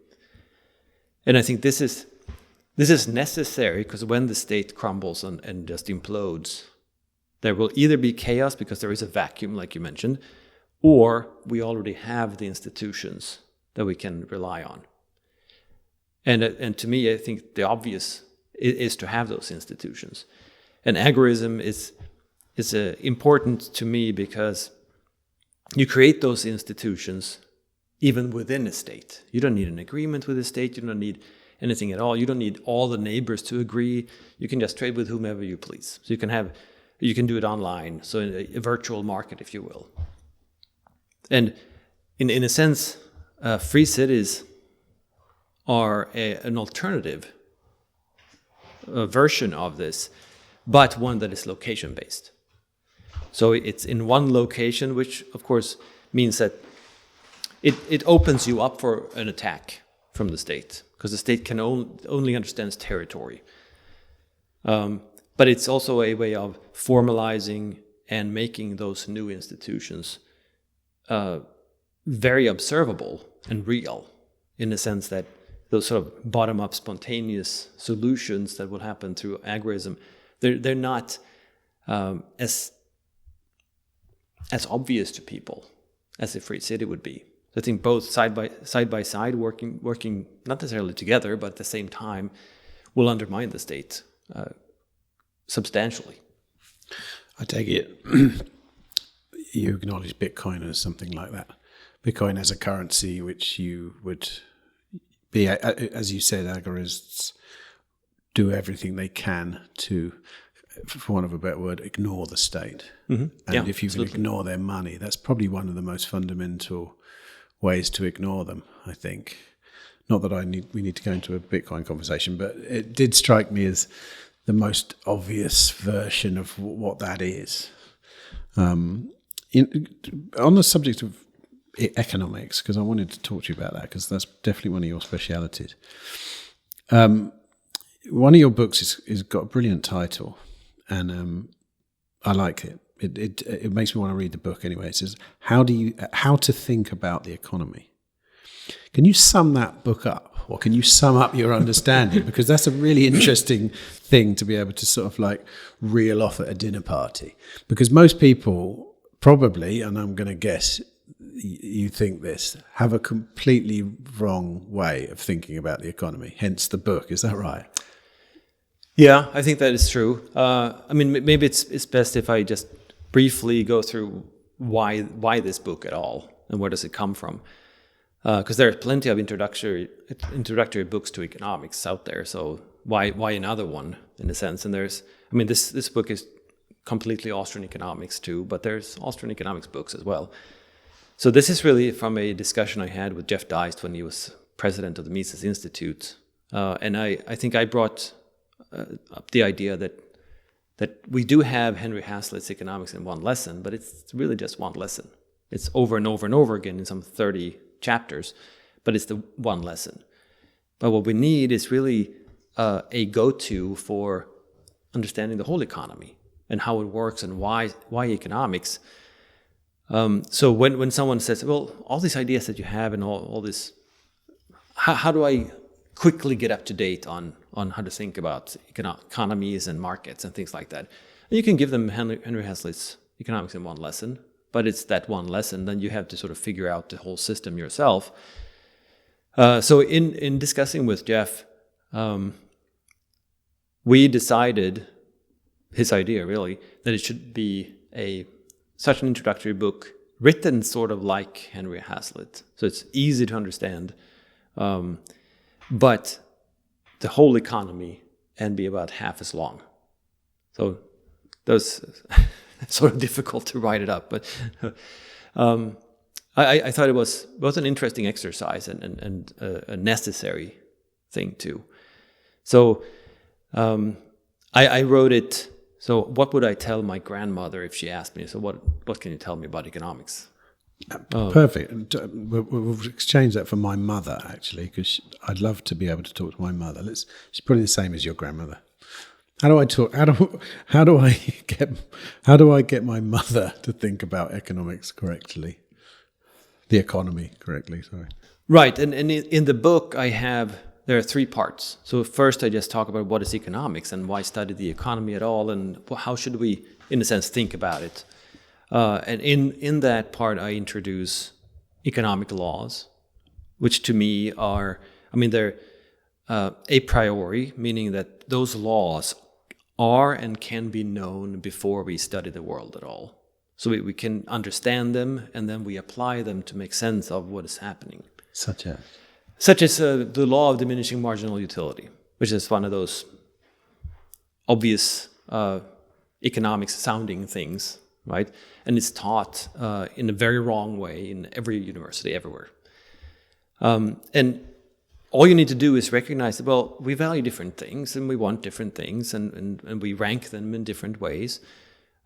And I think this is necessary, because when the state crumbles and just implodes, there will either be chaos because there is a vacuum, like you mentioned, or we already have the institutions that we can rely on. And to me, I think the obvious is to have those institutions. And agorism is important to me because you create those institutions even within a state. You don't need an agreement with the state. You don't need anything at all. You don't need all the neighbors to agree. You can just trade with whomever you please. So you can do it online, so in a virtual market, if you will. And in a sense, free cities are an alternative version of this, but one that is location-based. So it's in one location, which of course means that it opens you up for an attack from the state, because the state can only understands territory. But it's also a way of formalizing and making those new institutions very observable and real, in the sense that those sort of bottom-up spontaneous solutions that will happen through agorism, they're not as obvious to people as a free city would be. I think both side by side, working not necessarily together, but at the same time, will undermine the state substantially. I take it you acknowledge Bitcoin as something like that. Bitcoin as a currency which you would be, as you said, agorists do everything they can to, for want of a better word, ignore the state. Mm-hmm. And if you can ignore their money, that's probably one of the most fundamental ways to ignore them, I think. Not that we need to go into a Bitcoin conversation, but it did strike me as the most obvious version of what that is. On the subject of economics, because I wanted to talk to you about that, because that's definitely one of your specialities. One of your books is got a brilliant title, and I like it. It makes me want to read the book anyway. It says, How to Think About the Economy. Can you sum that book up? Or can you sum up your understanding? Because that's a really interesting thing to be able to sort of like reel off at a dinner party. Because most people probably, and I'm going to guess you think this, have a completely wrong way of thinking about the economy. Hence the book. Is that right? Yeah, I think that is true. I mean, maybe it's best if I just briefly go through why this book at all, and where does it come from. Because there are plenty of introductory books to economics out there. So why another one, in a sense? And this book is completely Austrian economics too, but there's Austrian economics books as well. So this is really from a discussion I had with Jeff Deist when he was president of the Mises Institute. And I think I brought the idea that we do have Henry Hazlitt's economics in one lesson, but it's really just one lesson. It's over and over and over again in some 30 chapters, but it's the one lesson. But what we need is really a go-to for understanding the whole economy and how it works and why economics. So when someone says, well, all these ideas that you have and all this, how do I quickly get up to date on how to think about economies and markets and things like that? And you can give them Henry Hazlitt's economics in one lesson, but it's that one lesson. Then you have to sort of figure out the whole system yourself. So in discussing with Jeff, we decided, his idea really, that it should be such an introductory book written sort of like Henry Hazlitt. So it's easy to understand, but the whole economy and be about half as long. So those sort of difficult to write it up, but I thought it was both an interesting exercise and a necessary thing too. So I wrote it. So what would I tell my grandmother if she asked me, so what can you tell me about economics? Perfect. We'll exchange that for my mother, actually, because I'd love to be able to talk to my mother. She's probably the same as your grandmother. How do I talk? How do I get my mother to think about economics correctly? The economy correctly, sorry. Right, and in the book there are 3 parts. So first I just talk about what is economics and why study the economy at all, and how should we, in a sense, think about it. And in that part I introduce economic laws, which to me they're a priori, meaning that those laws are and can be known before we study the world at all. So we can understand them, and then we apply them to make sense of what is happening. Such as the law of diminishing marginal utility, which is one of those obvious economics sounding things, right? And it's taught in a very wrong way in every university everywhere. And all you need to do is recognize that, well, we value different things and we want different things, and we rank them in different ways.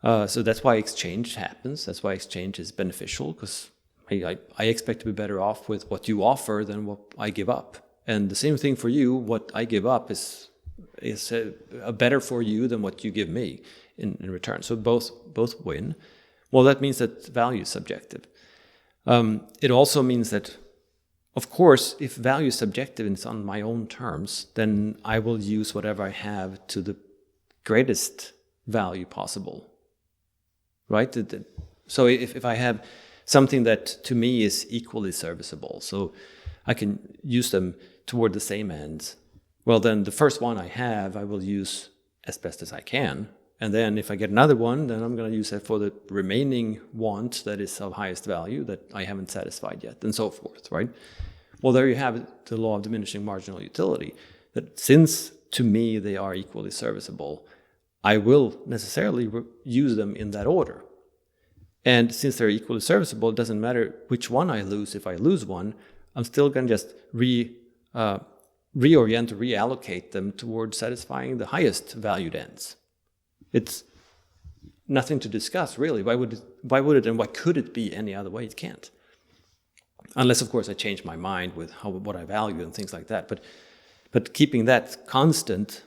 So that's why exchange happens. That's why exchange is beneficial, because I expect to be better off with what you offer than what I give up. And the same thing for you. What I give up is better for you than what you give me in return. So both win. Well, that means that value is subjective. It also means that, of course, if value is subjective and it's on my own terms, then I will use whatever I have to the greatest value possible. Right? So if I have something that to me is equally serviceable, so I can use them toward the same ends, well, then the first one I have, I will use as best as I can. And then if I get another one, then I'm going to use it for the remaining want that is of highest value that I haven't satisfied yet, and so forth, right? Well, there you have the law of diminishing marginal utility, that since to me they are equally serviceable, I will necessarily use them in that order. And since they're equally serviceable, it doesn't matter which one I lose. If I lose one, I'm still going to just reorient or reallocate them towards satisfying the highest valued ends. It's nothing to discuss, really. Why would it and why could it be any other way? It can't. Unless, of course, I change my mind with what I value and things like that. But keeping that constant,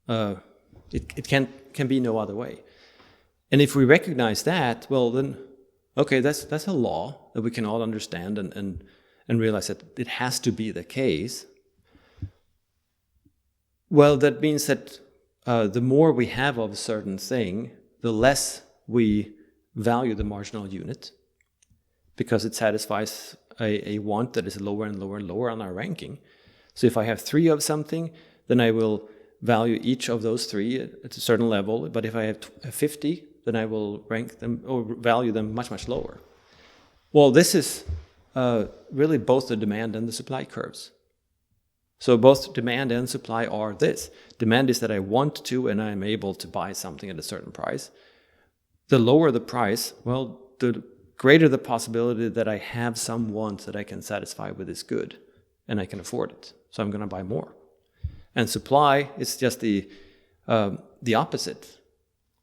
it can be no other way. And if we recognize that, well, then, okay, that's a law that we can all understand and realize that it has to be the case. Well, that means that the more we have of a certain thing, the less we value the marginal unit, because it satisfies a want that is lower and lower and lower on our ranking. So if I have 3 of something, then I will value each of those 3 at a certain level. But if I have 50, then I will rank them or value them much, much lower. Well, this is really both the demand and the supply curves. So both demand and supply are this. Demand is that I want to and I am able to buy something at a certain price. The lower the price, well, the greater the possibility that I have some want that I can satisfy with this good and I can afford it. So I'm going to buy more. And supply is just the the opposite.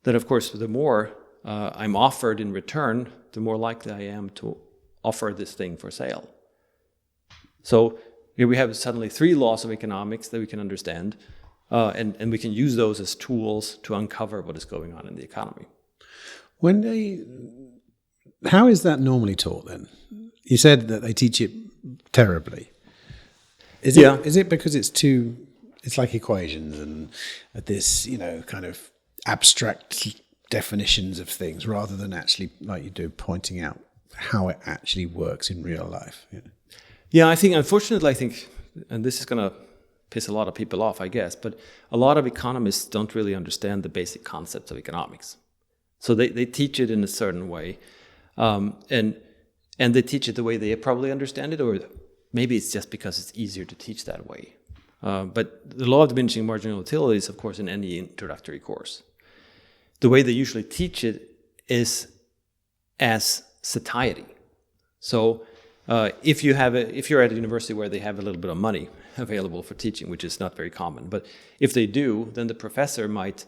That, of course, the more I'm offered in return, the more likely I am to offer this thing for sale. So here we have suddenly 3 laws of economics that we can understand, and we can use those as tools to uncover what is going on in the economy. How is that normally taught then? You said that they teach it terribly. Is it because it's like equations and this, kind of abstract definitions of things rather than actually, like you do, pointing out how it actually works in real life? Yeah, unfortunately, and this is going to piss a lot of people off, I guess, but a lot of economists don't really understand the basic concepts of economics. So they teach it in a certain way, and they teach it the way they probably understand it, or maybe it's just because it's easier to teach that way. But the law of diminishing marginal utility is, of course, in any introductory course. The way they usually teach it is as satiety. So if you're at a university where they have a little bit of money available for teaching, which is not very common, but if they do, then the professor might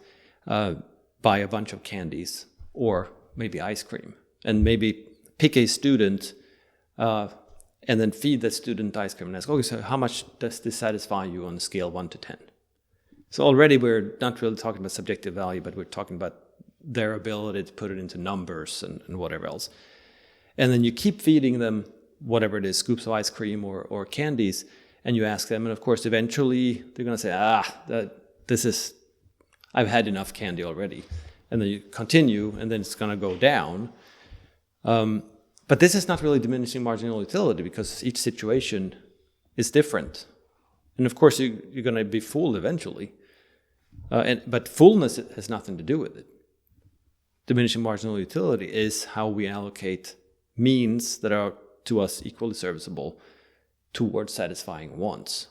buy a bunch of candies or maybe ice cream, and maybe pick a student and then feed that student ice cream and ask, okay, so how much does this satisfy you on a scale 1 to 10? So already we're not really talking about subjective value, but we're talking about their ability to put it into numbers and whatever else. And then you keep feeding them whatever it is, scoops of ice cream or candies, and you ask them, and of course eventually they're going to say, I've had enough candy already. And then you continue, and then it's going to go down. But this is not really diminishing marginal utility because each situation is different. And of course you're going to be fooled eventually. But fullness has nothing to do with it. Diminishing marginal utility is how we allocate means that are to us equally serviceable towards satisfying wants.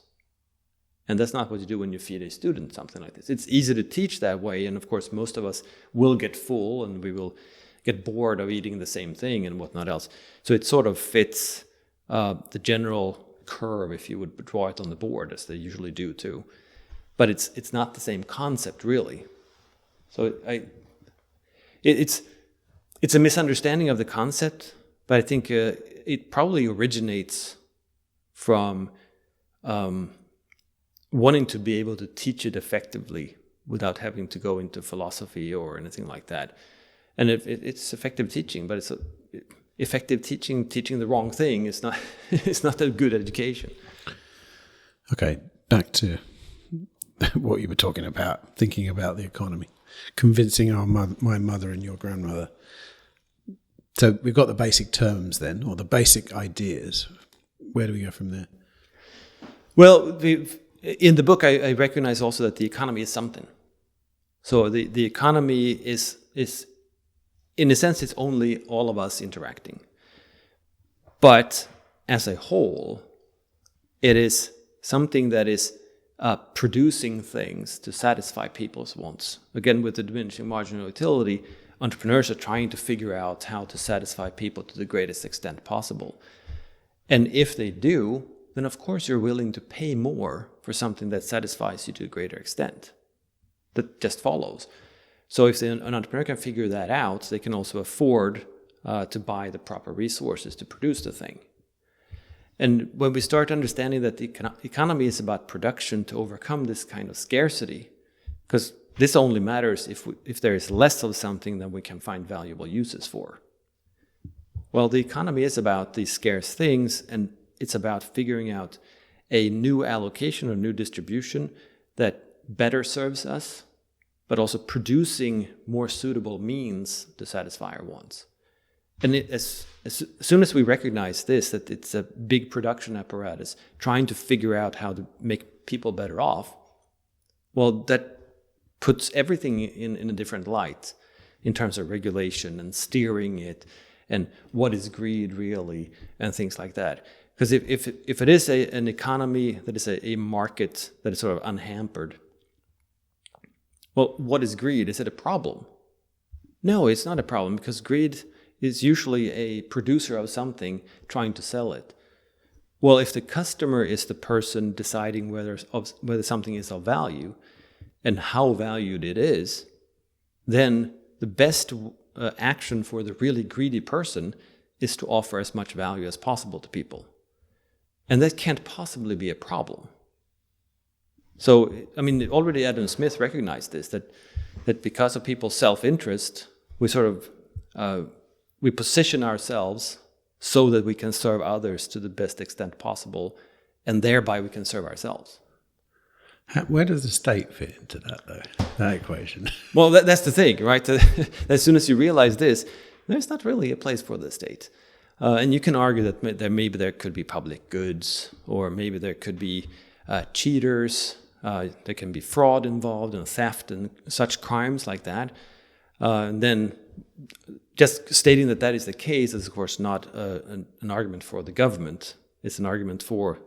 And that's not what you do when you feed a student something like this. It's easy to teach that way, and of course most of us will get full and we will get bored of eating the same thing and whatnot else. So it sort of fits the general curve, if you would draw it on the board, as they usually do too. But it's not the same concept really. So it's a misunderstanding of the concept, but I think it probably originates from wanting to be able to teach it effectively without having to go into philosophy or anything like that. And it's effective teaching, but it's effective teaching the wrong thing is not it's not a good education. Okay, back to what you were talking about, thinking about the economy, convincing my mother and your grandmother. So we've got the basic terms then, or the basic ideas. Where do we go from there? Well, in the book, I recognize also that the economy is something. So the economy is in a sense, it's only all of us interacting. But as a whole, it is something that is producing things to satisfy people's wants. Again, with the diminishing marginal utility, entrepreneurs are trying to figure out how to satisfy people to the greatest extent possible. And if they do, then of course you're willing to pay more for something that satisfies you to a greater extent. That just follows. So if an entrepreneur can figure that out, they can also afford to buy the proper resources to produce the thing. And when we start understanding that the economy is about production to overcome this kind of scarcity, because this only matters if there is less of something that we can find valuable uses for. Well, the economy is about these scarce things, and it's about figuring out a new allocation or new distribution that better serves us, but also producing more suitable means to satisfy our wants. And as soon as we recognize this, that it's a big production apparatus trying to figure out how to make people better off, well, that puts everything in a different light in terms of regulation and steering it and what is greed really and things like that. Because if it is an economy that is a market that is sort of unhampered, well, what is greed? Is it a problem? No, it's not a problem, because greed is usually a producer of something trying to sell it. Well, if the customer is the person deciding whether something is of value, and how valued it is, then the best action for the really greedy person is to offer as much value as possible to people. And that can't possibly be a problem. So, I mean, already Adam Smith recognized this, that because of people's self-interest, we sort of, we position ourselves so that we can serve others to the best extent possible, and thereby we can serve ourselves. Where does the state fit into that, though, that equation? Well, that's the thing, right? As soon as you realize this, there's not really a place for the state. And you can argue that maybe there could be public goods, or maybe there could be cheaters, there can be fraud involved and theft and such crimes like that. And then just stating that is the case is, of course, not an argument for the government. It's an argument for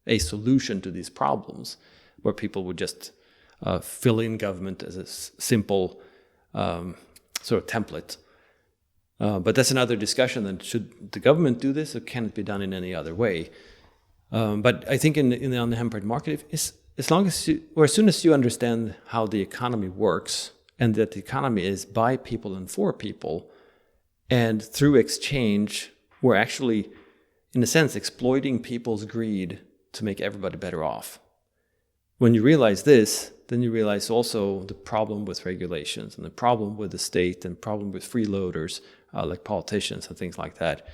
a solution to these problems, where people would just fill in government as a simple sort of template. But that's another discussion. Then, should the government do this, or can it be done in any other way? But I think in the unhampered market, as long as or as soon as you understand how the economy works, and that the economy is by people and for people, and through exchange, we're actually, in a sense, exploiting people's greed to make everybody better off. When you realize this, then you realize also the problem with regulations, and the problem with the state, and problem with freeloaders, like politicians and things like that.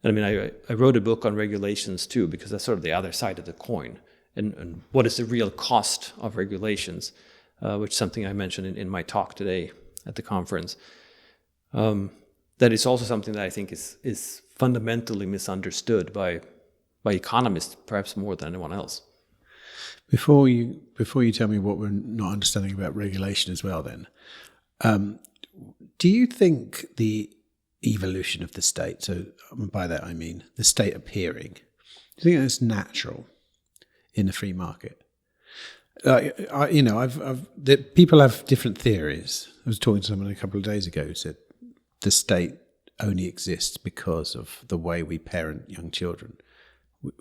And I mean, I wrote a book on regulations too, because that's sort of the other side of the coin. And what is the real cost of regulations, which is something I mentioned in my talk today at the conference. That is also something that I think is fundamentally misunderstood by economists, perhaps more than anyone else. Before you tell me what we're not understanding about regulation as well, then, do you think the evolution of the state, so by that I mean the state appearing, do you think that's natural in the free market? People have different theories. I was talking to someone a couple of days ago who said the state only exists because of the way we parent young children.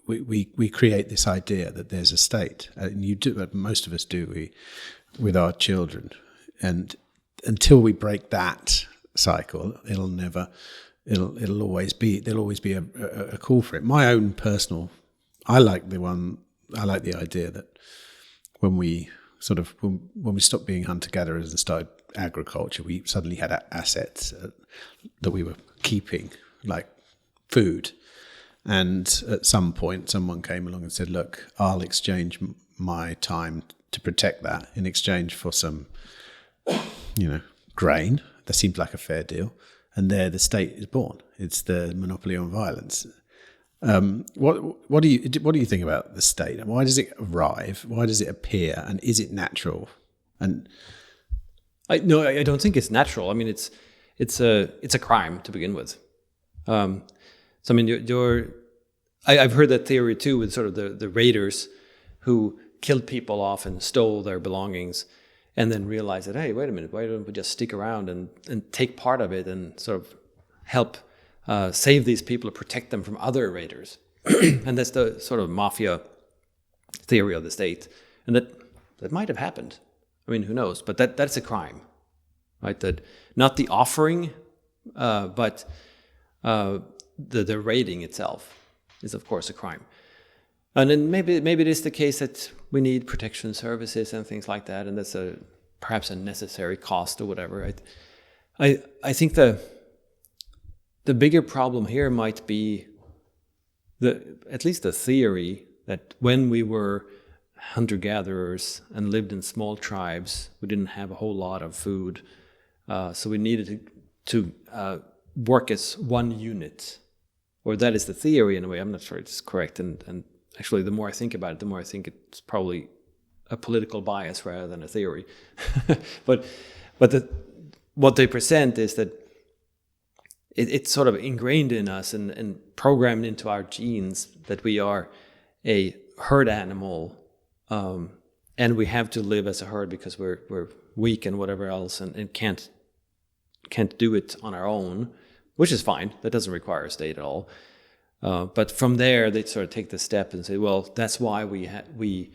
We create this idea that there's a state, and you do. Most of us do. With our children, and until we break that cycle, there'll always be a call for it. My own personal, I like the idea that when we stopped being hunter-gatherers and started agriculture, we suddenly had assets that we were keeping, like food. And at some point, someone came along and said, look, I'll exchange my time to protect that in exchange for some, grain. That seems like a fair deal. And there the state is born. It's the monopoly on violence. What do you think about the state? Why does it arrive? Why does it appear? And is it natural? And I don't think it's natural. I mean, it's a crime to begin with. So I mean, I've heard that theory too, with sort of the raiders who killed people off and stole their belongings, and then realized that, hey, wait a minute, why don't we just stick around and take part of it and sort of help save these people, protect them from other raiders? And that's the sort of mafia theory of the state, and that might have happened. I mean, who knows? But that's a crime, right? That not the offering, but the raiding itself is, of course, a crime. And then maybe it is the case that we need protection services and things like that, and that's perhaps a necessary cost or whatever. I think the bigger problem here might be at least the theory that when we were hunter-gatherers and lived in small tribes, we didn't have a whole lot of food, so we needed to work as one unit. Or that is the theory in a way. I'm not sure it's correct. And actually, the more I think about it, the more I think it's probably a political bias rather than a theory. But what they present is that it's sort of ingrained in us and programmed into our genes that we are a herd animal, and we have to live as a herd because we're weak and whatever else, and can't do it on our own. Which is fine. That doesn't require a state at all. But from there, they sort of take the step and say, well, that's why we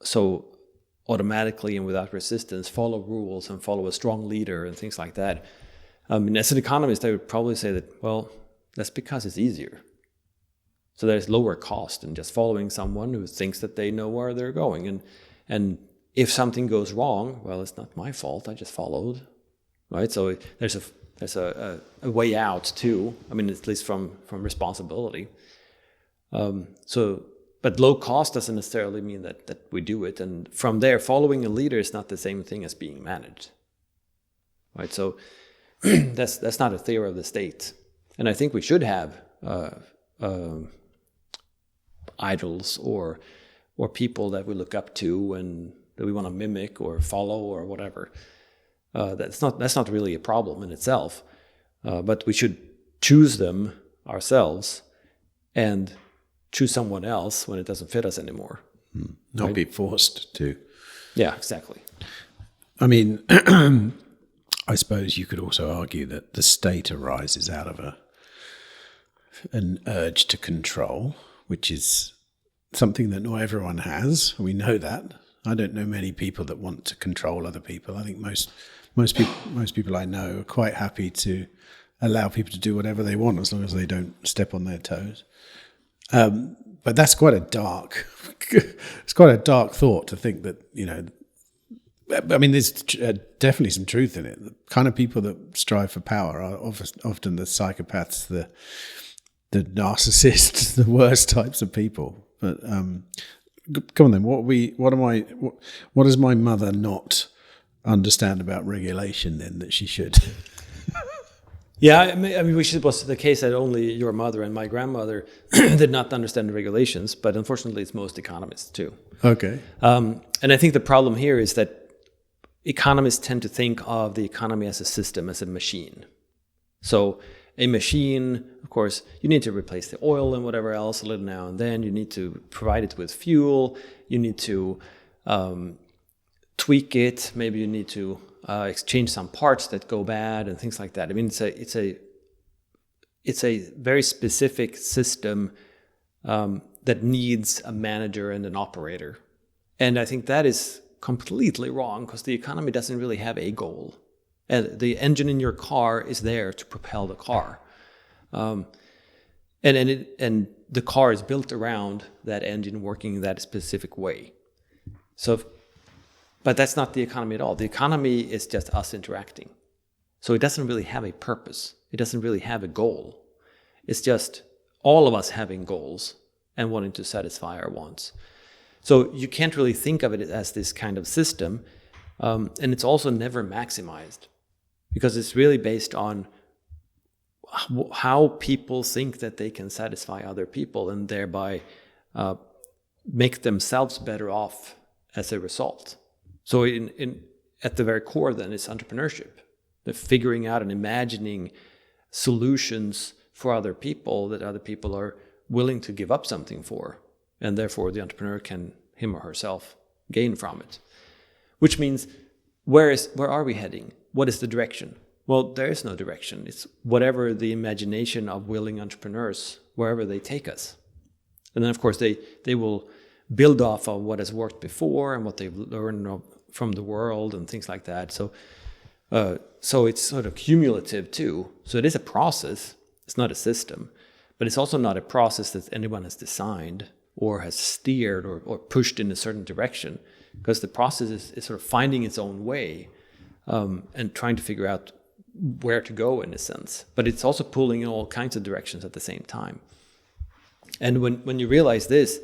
so automatically and without resistance follow rules and follow a strong leader and things like that. And as an economist, I would probably say that, well, that's because it's easier. So there's lower cost in just following someone who thinks that they know where they're going. And if something goes wrong, well, it's not my fault. I just followed, right? So there's a way out too. I mean, at least from responsibility. But low cost doesn't necessarily mean that we do it. And from there, following a leader is not the same thing as being managed, right? So that's not a theory of the state. And I think we should have idols or people that we look up to and that we want to mimic or follow or whatever. That's not really a problem in itself, but we should choose them ourselves and choose someone else when it doesn't fit us anymore. Not right? be forced to. Yeah, exactly. I mean, I suppose you could also argue that the state arises out of an urge to control, which is something that not everyone has. We know that. I don't know many people that want to control other people. I think most people I know are quite happy to allow people to do whatever they want as long as they don't step on their toes. But that's quite a dark. It's quite a dark thought to think that, you know. I mean, there's definitely some truth in it. The kind of people that strive for power are often the psychopaths, the narcissists, the worst types of people. But come on then. What does my mother not understand about regulation then that she should? Yeah, I mean, which was the case that only your mother and my grandmother did not understand the regulations, but unfortunately, it's most economists too. Okay. And I think the problem here is that economists tend to think of the economy as a system, as a machine. So a machine, of course, you need to replace the oil and whatever else a little now and then. You need to provide it with fuel. You need to tweak it. Maybe you need to exchange some parts that go bad and things like that. I mean, it's a very specific system that needs a manager and an operator. And I think that is completely wrong because the economy doesn't really have a goal. And the engine in your car is there to propel the car. And the car is built around that engine working in that specific way. But that's not the economy at all. The economy is just us interacting. So it doesn't really have a purpose. It doesn't really have a goal. It's just all of us having goals and wanting to satisfy our wants. So you can't really think of it as this kind of system. And it's also never maximized because it's really based on how people think that they can satisfy other people and thereby make themselves better off as a result. So at the very core then is entrepreneurship, the figuring out and imagining solutions for other people that other people are willing to give up something for. And therefore the entrepreneur can, him or herself, gain from it. Which means, where are we heading? What is the direction? Well, there is no direction. It's whatever the imagination of willing entrepreneurs, wherever they take us. And then, of course, they will build off of what has worked before and what they've learned from the world and things like that. So it's sort of cumulative too. So it is a process. It's not a system. But it's also not a process that anyone has designed or has steered or pushed in a certain direction, because the process is sort of finding its own way and trying to figure out where to go in a sense. But it's also pulling in all kinds of directions at the same time. And when you realize this,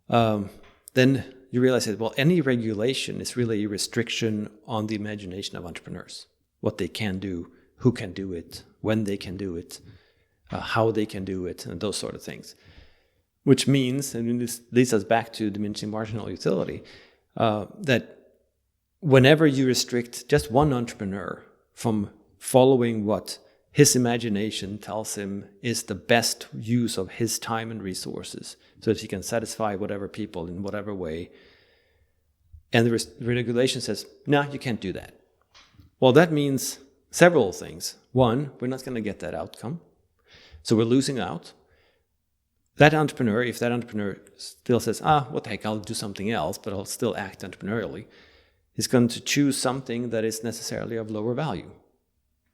then you realize that, well, any regulation is really a restriction on the imagination of entrepreneurs, what they can do, who can do it, when they can do it, how they can do it, and those sort of things. Which means, and this leads us back to diminishing marginal utility, that whenever you restrict just one entrepreneur from following what his imagination tells him is the best use of his time and resources, so that he can satisfy whatever people in whatever way, and the regulation says, no, you can't do that. Well, that means several things. One, we're not going to get that outcome, so we're losing out. that entrepreneur, if that entrepreneur still says, what the heck, I'll do something else, but I'll still act entrepreneurially, is going to choose something that is necessarily of lower value,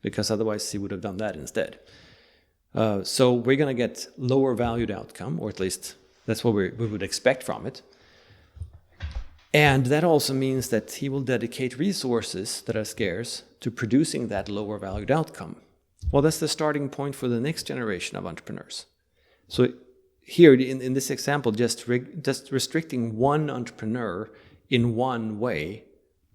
because otherwise he would have done that instead. So we're going to get lower valued outcome, or at least that's what we would expect from it. And that also means that he will dedicate resources that are scarce to producing that lower valued outcome. Well, that's the starting point for the next generation of entrepreneurs. So here, in this example, just restricting one entrepreneur in one way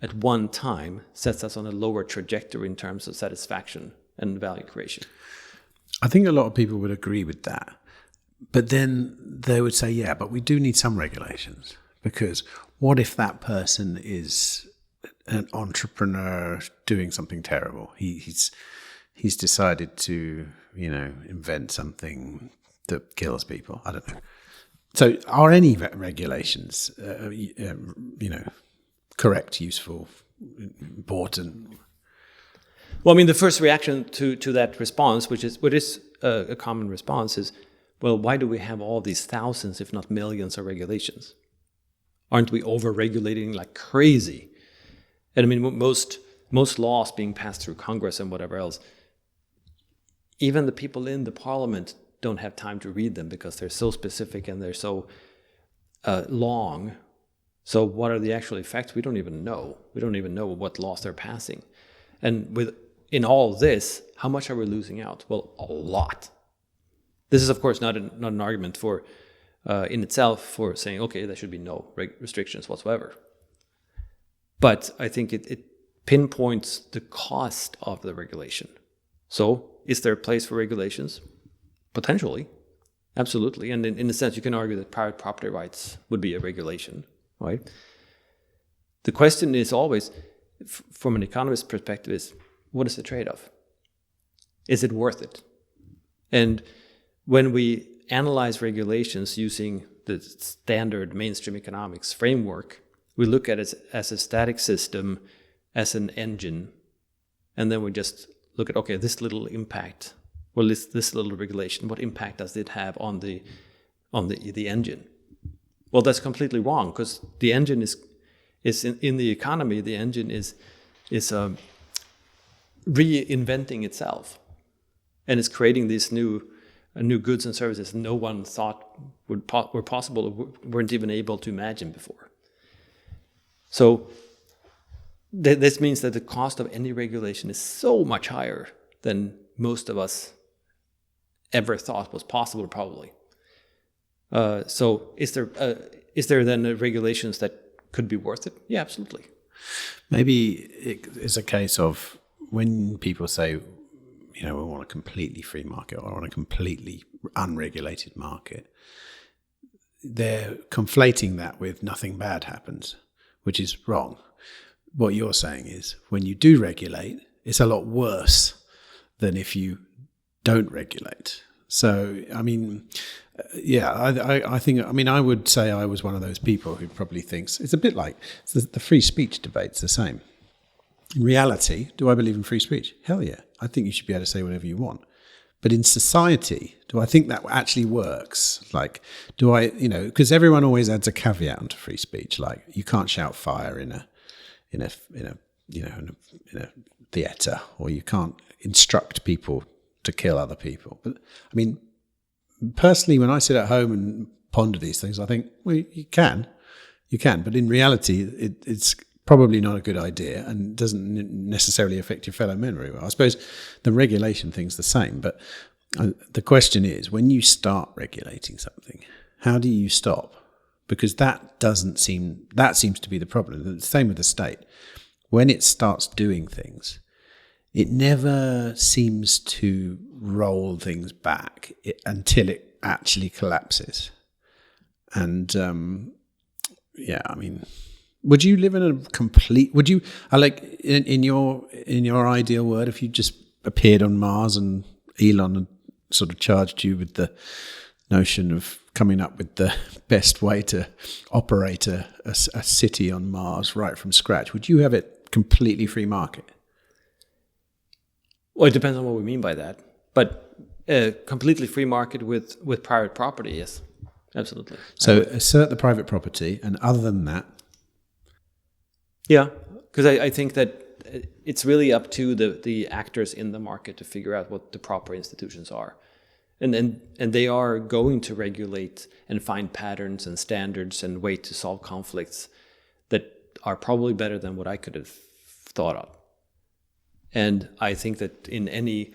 at one time sets us on a lower trajectory in terms of satisfaction and value creation. I think a lot of people would agree with that. But then they would say, yeah, but we do need some regulations, because what if that person is an entrepreneur doing something terrible? He's decided to, invent something that kills people. I don't know. So are any regulations, correct, useful, important? Well, I mean, the first reaction to that response, which is a common response, is, well, why do we have all these thousands, if not millions, of regulations? Aren't we over-regulating like crazy? And I mean, most laws being passed through Congress and whatever else, even the people in the parliament don't have time to read them because they're so specific and they're so long. So what are the actual effects? We don't even know. We don't even know what laws they're passing. And in all this, how much are we losing out? Well, a lot. This is, of course, not an argument for in itself for saying, okay, there should be no restrictions whatsoever. But I think it pinpoints the cost of the regulation. So is there a place for regulations? Potentially, absolutely. And in a sense, you can argue that private property rights would be a regulation, right? The question is always, from an economist's perspective, is what is the trade-off? Is it worth it? And when we analyze regulations using the standard mainstream economics framework, we look at it as a static system, as an engine, and then we just look at, okay, this little impact, well, this little regulation, what impact does it have on the engine? Well, that's completely wrong, because the engine is in the economy, the engine is reinventing itself, and it's creating these new goods and services no one thought were possible or weren't even able to imagine before. So this means that the cost of any regulation is so much higher than most of us ever thought was possible, probably. So is there then regulations that could be worth it? Yeah, absolutely. Maybe it's a case of when people say, we want a completely free market or on a completely unregulated market, they're conflating that with nothing bad happens, which is wrong. What you're saying is when you do regulate, it's a lot worse than if you don't regulate. So, I mean, I think, I would say I was one of those people who probably thinks it's a bit like the free speech debate's the same. In reality, do I believe in free speech? Hell yeah. I think you should be able to say whatever you want. But in society, do I think that actually works? Like, do I, because everyone always adds a caveat onto free speech, like you can't shout fire in a theatre, or you can't instruct people to kill other people. But I mean, personally, when I sit at home and ponder these things, I think, well, you can, but in reality, it's probably not a good idea and doesn't necessarily affect your fellow men very well. I suppose the regulation thing's the same, but the question is, when you start regulating something, how do you stop? Because that seems to be the problem. The same with the state. When it starts doing things, it never seems to roll things back until it actually collapses. And would you live in a complete? Would you in your ideal world, if you just appeared on Mars and Elon had sort of charged you with the notion of coming up with the best way to operate a city on Mars right from scratch, would you have it completely free market? Well, it depends on what we mean by that. But A completely free market with private property, yes, absolutely. So assert the private property, and other than that, yeah, because I think that it's really up to the actors in the market to figure out what the proper institutions are, and they are going to regulate and find patterns and standards and way to solve conflicts that are probably better than what I could have thought of. And I think that in any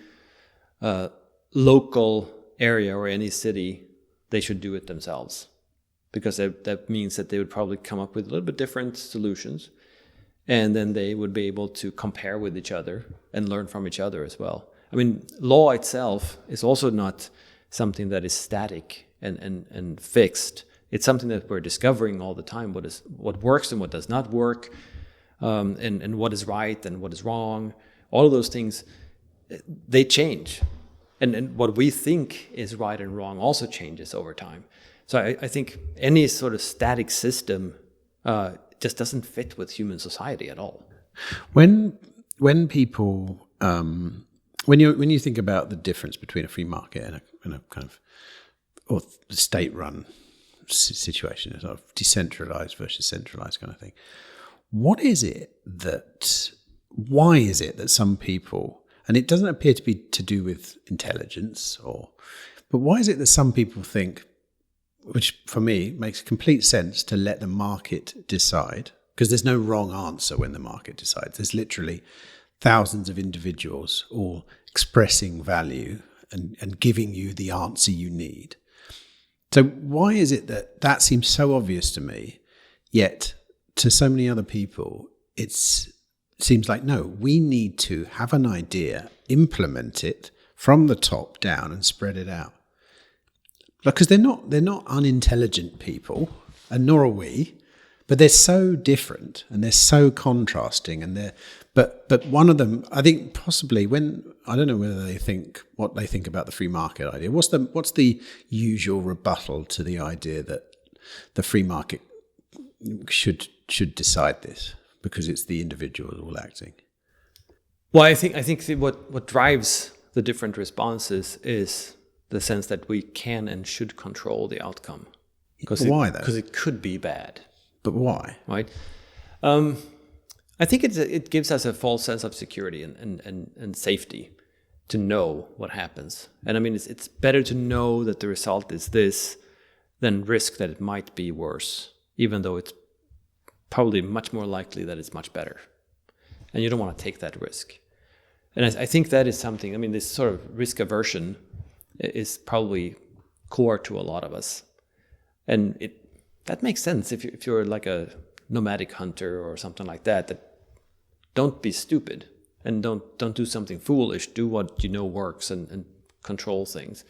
local area or any city, they should do it themselves, because that means that they would probably come up with a little bit different solutions, and then they would be able to compare with each other and learn from each other as well. I mean, law itself is also not something that is static and fixed. It's something that we're discovering all the time, what works and what does not work, and what is right and what is wrong. All of those things, they change. And what we think is right and wrong also changes over time. So I think any sort of static system just doesn't fit with human society at all. When people when you think about the difference between a free market and a kind of or state-run situation, sort of decentralized versus centralized kind of thing, why is it that some people, and it doesn't appear to be to do with intelligence, but why is it that some people think, which for me makes complete sense, to let the market decide? Because there's no wrong answer when the market decides. There's literally thousands of individuals all expressing value and giving you the answer you need. So why is it that seems so obvious to me, yet to so many other people, it seems like, no, we need to have an idea, implement it from the top down and spread it out. Because they're not unintelligent people, and nor are we, but they're so different and they're so contrasting, and but one of them, I think possibly I don't know whether what they think about the free market idea. What's the usual rebuttal to the idea that the free market should decide this because it's the individual all acting? Well, I think what drives the different responses is the sense that we can and should control the outcome. Why though? Because it could be bad. But why? Right. I think it gives us a false sense of security and safety to know what happens. And I mean, it's better to know that the result is this than risk that it might be worse, even though it's probably much more likely that it's much better. And you don't want to take that risk. And I think that is something, I mean, this sort of risk aversion is probably core to a lot of us. And that makes sense if you're like a nomadic hunter or something like that don't be stupid and don't do something foolish. Do what you know works and control things.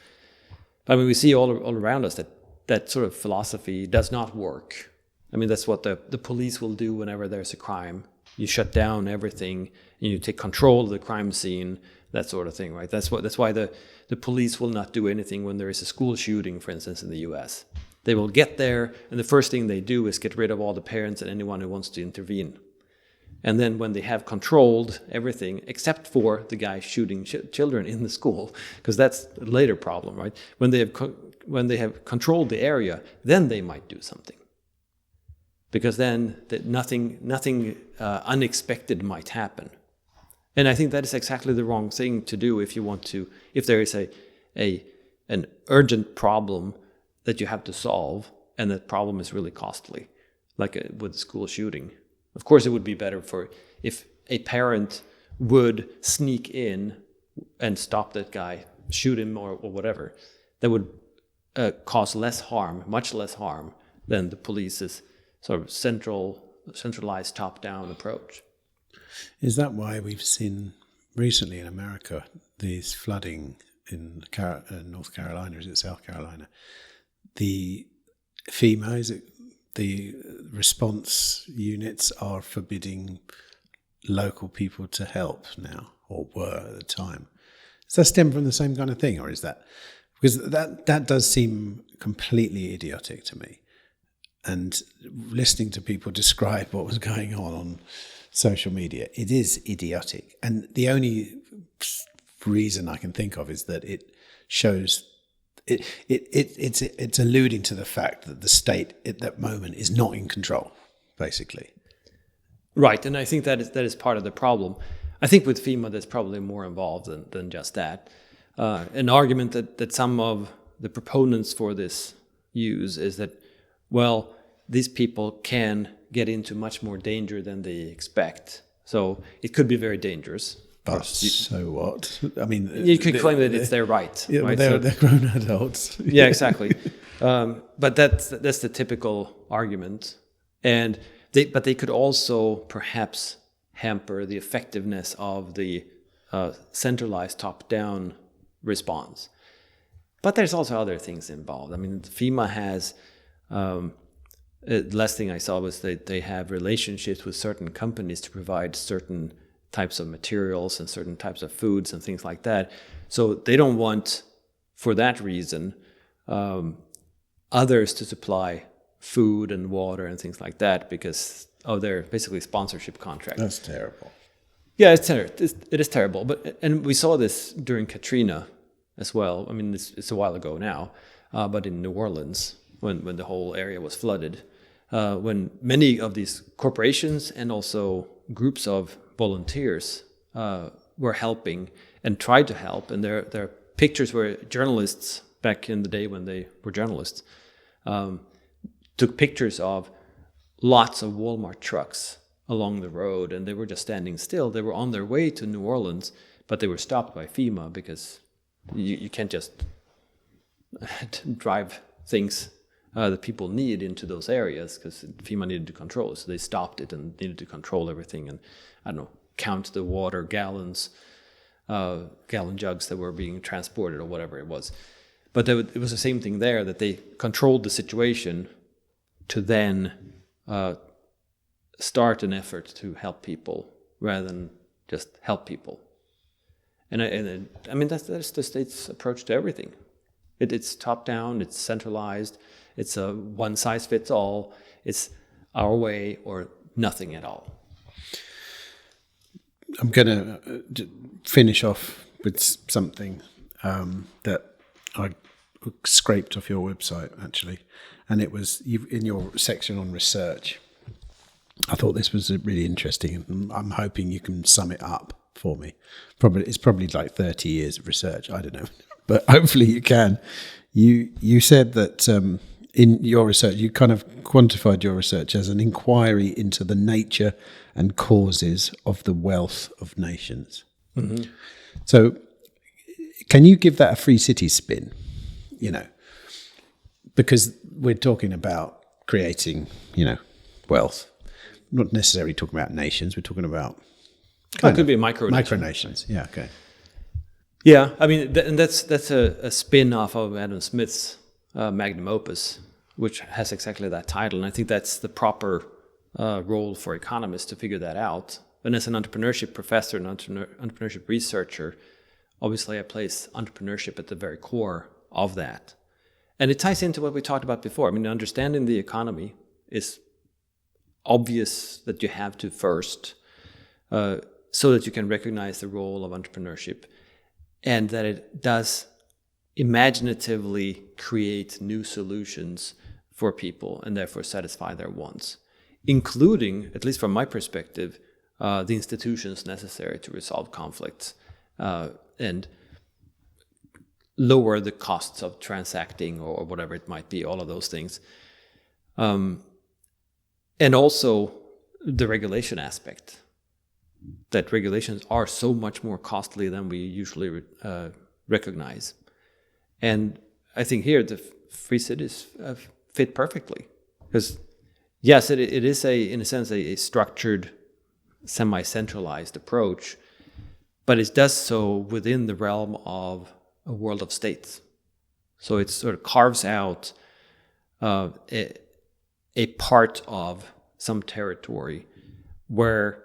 But I mean, we see all around us that sort of philosophy does not work. I mean, that's what the police will do whenever there's a crime. You shut down everything and you take control of the crime scene, that sort of thing, right? That's why the police will not do anything when there is a school shooting, for instance, in the US. They will get there, and the first thing they do is get rid of all the parents and anyone who wants to intervene. And then when they have controlled everything, except for the guy shooting children in the school, because that's a later problem, right? When they have controlled the area, then they might do something. Because then nothing unexpected might happen. And I think that is exactly the wrong thing to do if there is an urgent problem that you have to solve, and that problem is really costly, like with the school shooting. Of course, it would be better if a parent would sneak in and stop that guy, shoot him or whatever. That would cause much less harm than the police's sort of centralized top-down approach. Is that why we've seen recently in America these flooding in North Carolina? Is it South Carolina? The FEMA, the response units are forbidding local people to help now, or were at the time. Does that stem from the same kind of thing, or is that because that does seem completely idiotic to me? And listening to people describe what was going on social media, it is idiotic. And the only reason I can think of is that it shows it's alluding to the fact that the state at that moment is not in control, basically. Right, and I think that is part of the problem. I think with FEMA, there's probably more involved than just that. An argument that some of the proponents for this use is that, well, these people can get into much more danger than they expect. So it could be very dangerous. But so what? I mean, you could claim that it's their right. Yeah, right? They're grown adults. Yeah, exactly. But that's the typical argument, but they could also perhaps hamper the effectiveness of the centralized top-down response. But there's also other things involved. I mean, FEMA has. The last thing I saw was that they have relationships with certain companies to provide certain types of materials and certain types of foods and things like that. So they don't want, for that reason, others to supply food and water and things like that because of their basically sponsorship contract. That's terrible. Yeah, it is terrible. And we saw this during Katrina as well. I mean, it's a while ago now, but in New Orleans, when the whole area was flooded, when many of these corporations and also groups of volunteers were helping and tried to help, and their pictures were journalists back in the day when they were journalists, took pictures of lots of Walmart trucks along the road, and they were just standing still. They were on their way to New Orleans, but they were stopped by FEMA because you can't just drive things that people need into those areas because FEMA needed to control. So they stopped it and needed to control everything and, I don't know, count the water gallon jugs that were being transported or whatever it was. But it was the same thing there, that they controlled the situation to then start an effort to help people rather than just help people. And I mean, that's the state's approach to everything. It's top-down, it's centralized, it's a one-size-fits-all, it's our way or nothing at all. I'm going to finish off with something that I scraped off your website, actually. And it was in your section on research. I thought this was really interesting, and I'm hoping you can sum it up for me. It's probably like 30 years of research. I don't know, but hopefully you can. You said that in your research, you kind of quantified your research as an inquiry into the nature and causes of the wealth of nations. Mm-hmm. So, can you give that a free city spin? You know, because we're talking about creating, wealth. Not necessarily talking about nations. We're talking about it could be a micronations. Yeah. Okay. Yeah, I mean, and that's a spin-off of Adam Smith's magnum opus, which has exactly that title. And I think that's the proper role for economists to figure that out. And as an entrepreneurship professor and entrepreneurship researcher, obviously I place entrepreneurship at the very core of that. And it ties into what we talked about before. I mean, understanding the economy is obvious that you have to first, so that you can recognize the role of entrepreneurship and that it does imaginatively create new solutions for people and therefore satisfy their wants, including, at least from my perspective, the institutions necessary to resolve conflicts and lower the costs of transacting or whatever it might be, all of those things. And also the regulation aspect, that regulations are so much more costly than we usually recognize. And I think here the free cities fit perfectly. Because, yes, it is, in a sense, a structured, semi-centralized approach, but it does so within the realm of a world of states. So it sort of carves out a part of some territory where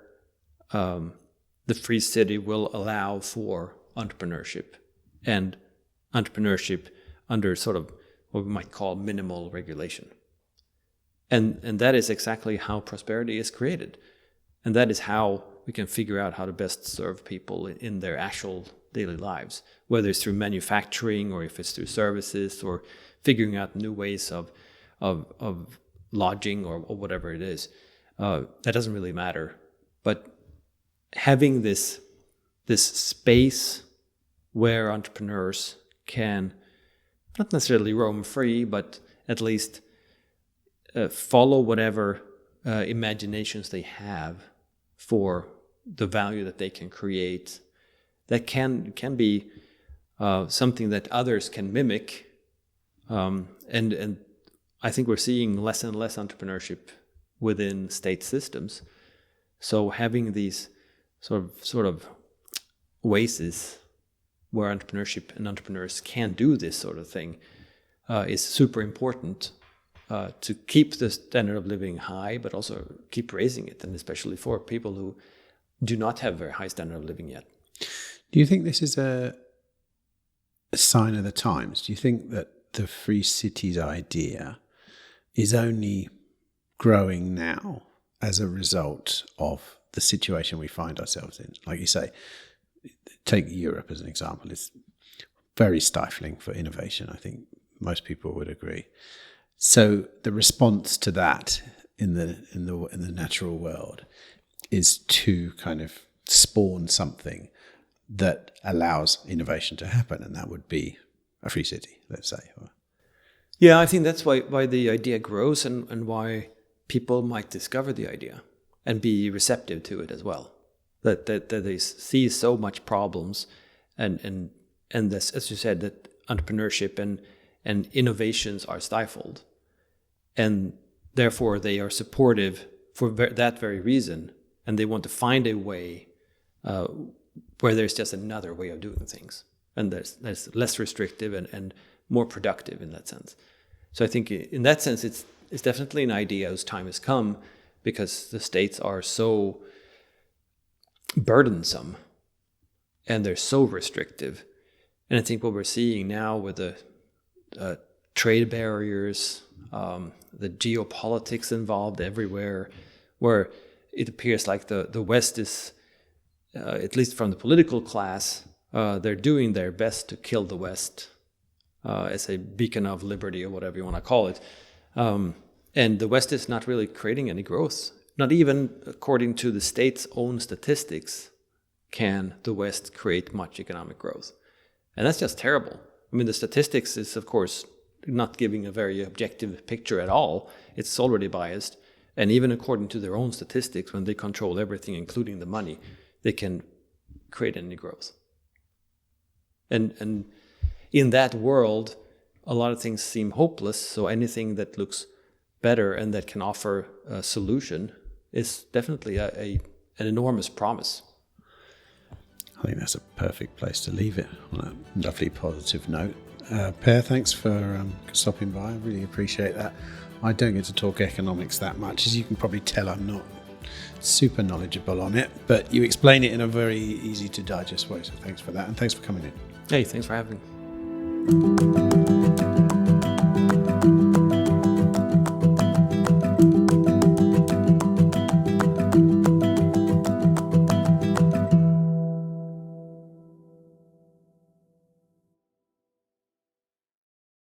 the free city will allow for entrepreneurship, and entrepreneurship under sort of what we might call minimal regulation. And that is exactly how prosperity is created. And that is how we can figure out how to best serve people in their actual daily lives, whether it's through manufacturing or if it's through services or figuring out new ways of lodging or whatever it is. That doesn't really matter. But having this space where entrepreneurs can not necessarily roam free, but at least follow whatever imaginations they have for the value that they can create, that can be something that others can mimic. And I think we're seeing less and less entrepreneurship within state systems. So having these sort of oases where entrepreneurship and entrepreneurs can do this sort of thing is super important to keep the standard of living high, but also keep raising it, and especially for people who do not have a very high standard of living yet. Do you think this is a sign of the times? Do you think that the free cities idea is only growing now as a result of the situation we find ourselves in? Like you say, take Europe as an example. It's very stifling for innovation. I think most people would agree. So the response to that in the natural world is to kind of spawn something that allows innovation to happen, and that would be a free city, let's say. Yeah, I think that's why the idea grows and why people might discover the idea and be receptive to it as well. That they see so much problems and this, as you said, that entrepreneurship and innovations are stifled, and therefore they are supportive for that very reason, and they want to find a way where there's just another way of doing things, and there's less restrictive and more productive in that sense. So I think in that sense it's definitely an idea whose time has come, because the states are so burdensome and they're so restrictive. And I think what we're seeing now with the trade barriers, the geopolitics involved everywhere, where it appears like the West is, at least from the political class, they're doing their best to kill the West as a beacon of liberty or whatever you want to call it. And the West is not really creating any growth. Not even according to the state's own statistics can the West create much economic growth. And that's just terrible. I mean, the statistics is, of course, not giving a very objective picture at all. It's already biased. And even according to their own statistics, when they control everything, including the money, they can create any growth. And in that world, a lot of things seem hopeless. So anything that looks better and that can offer a solution is definitely an enormous promise. I think that's a perfect place to leave it on a lovely positive note. Per, thanks for stopping by. I really appreciate that. I don't get to talk economics that much. As you can probably tell, I'm not super knowledgeable on it, but you explain it in a very easy to digest way. So thanks for that, and thanks for coming in. Hey, thanks for having me.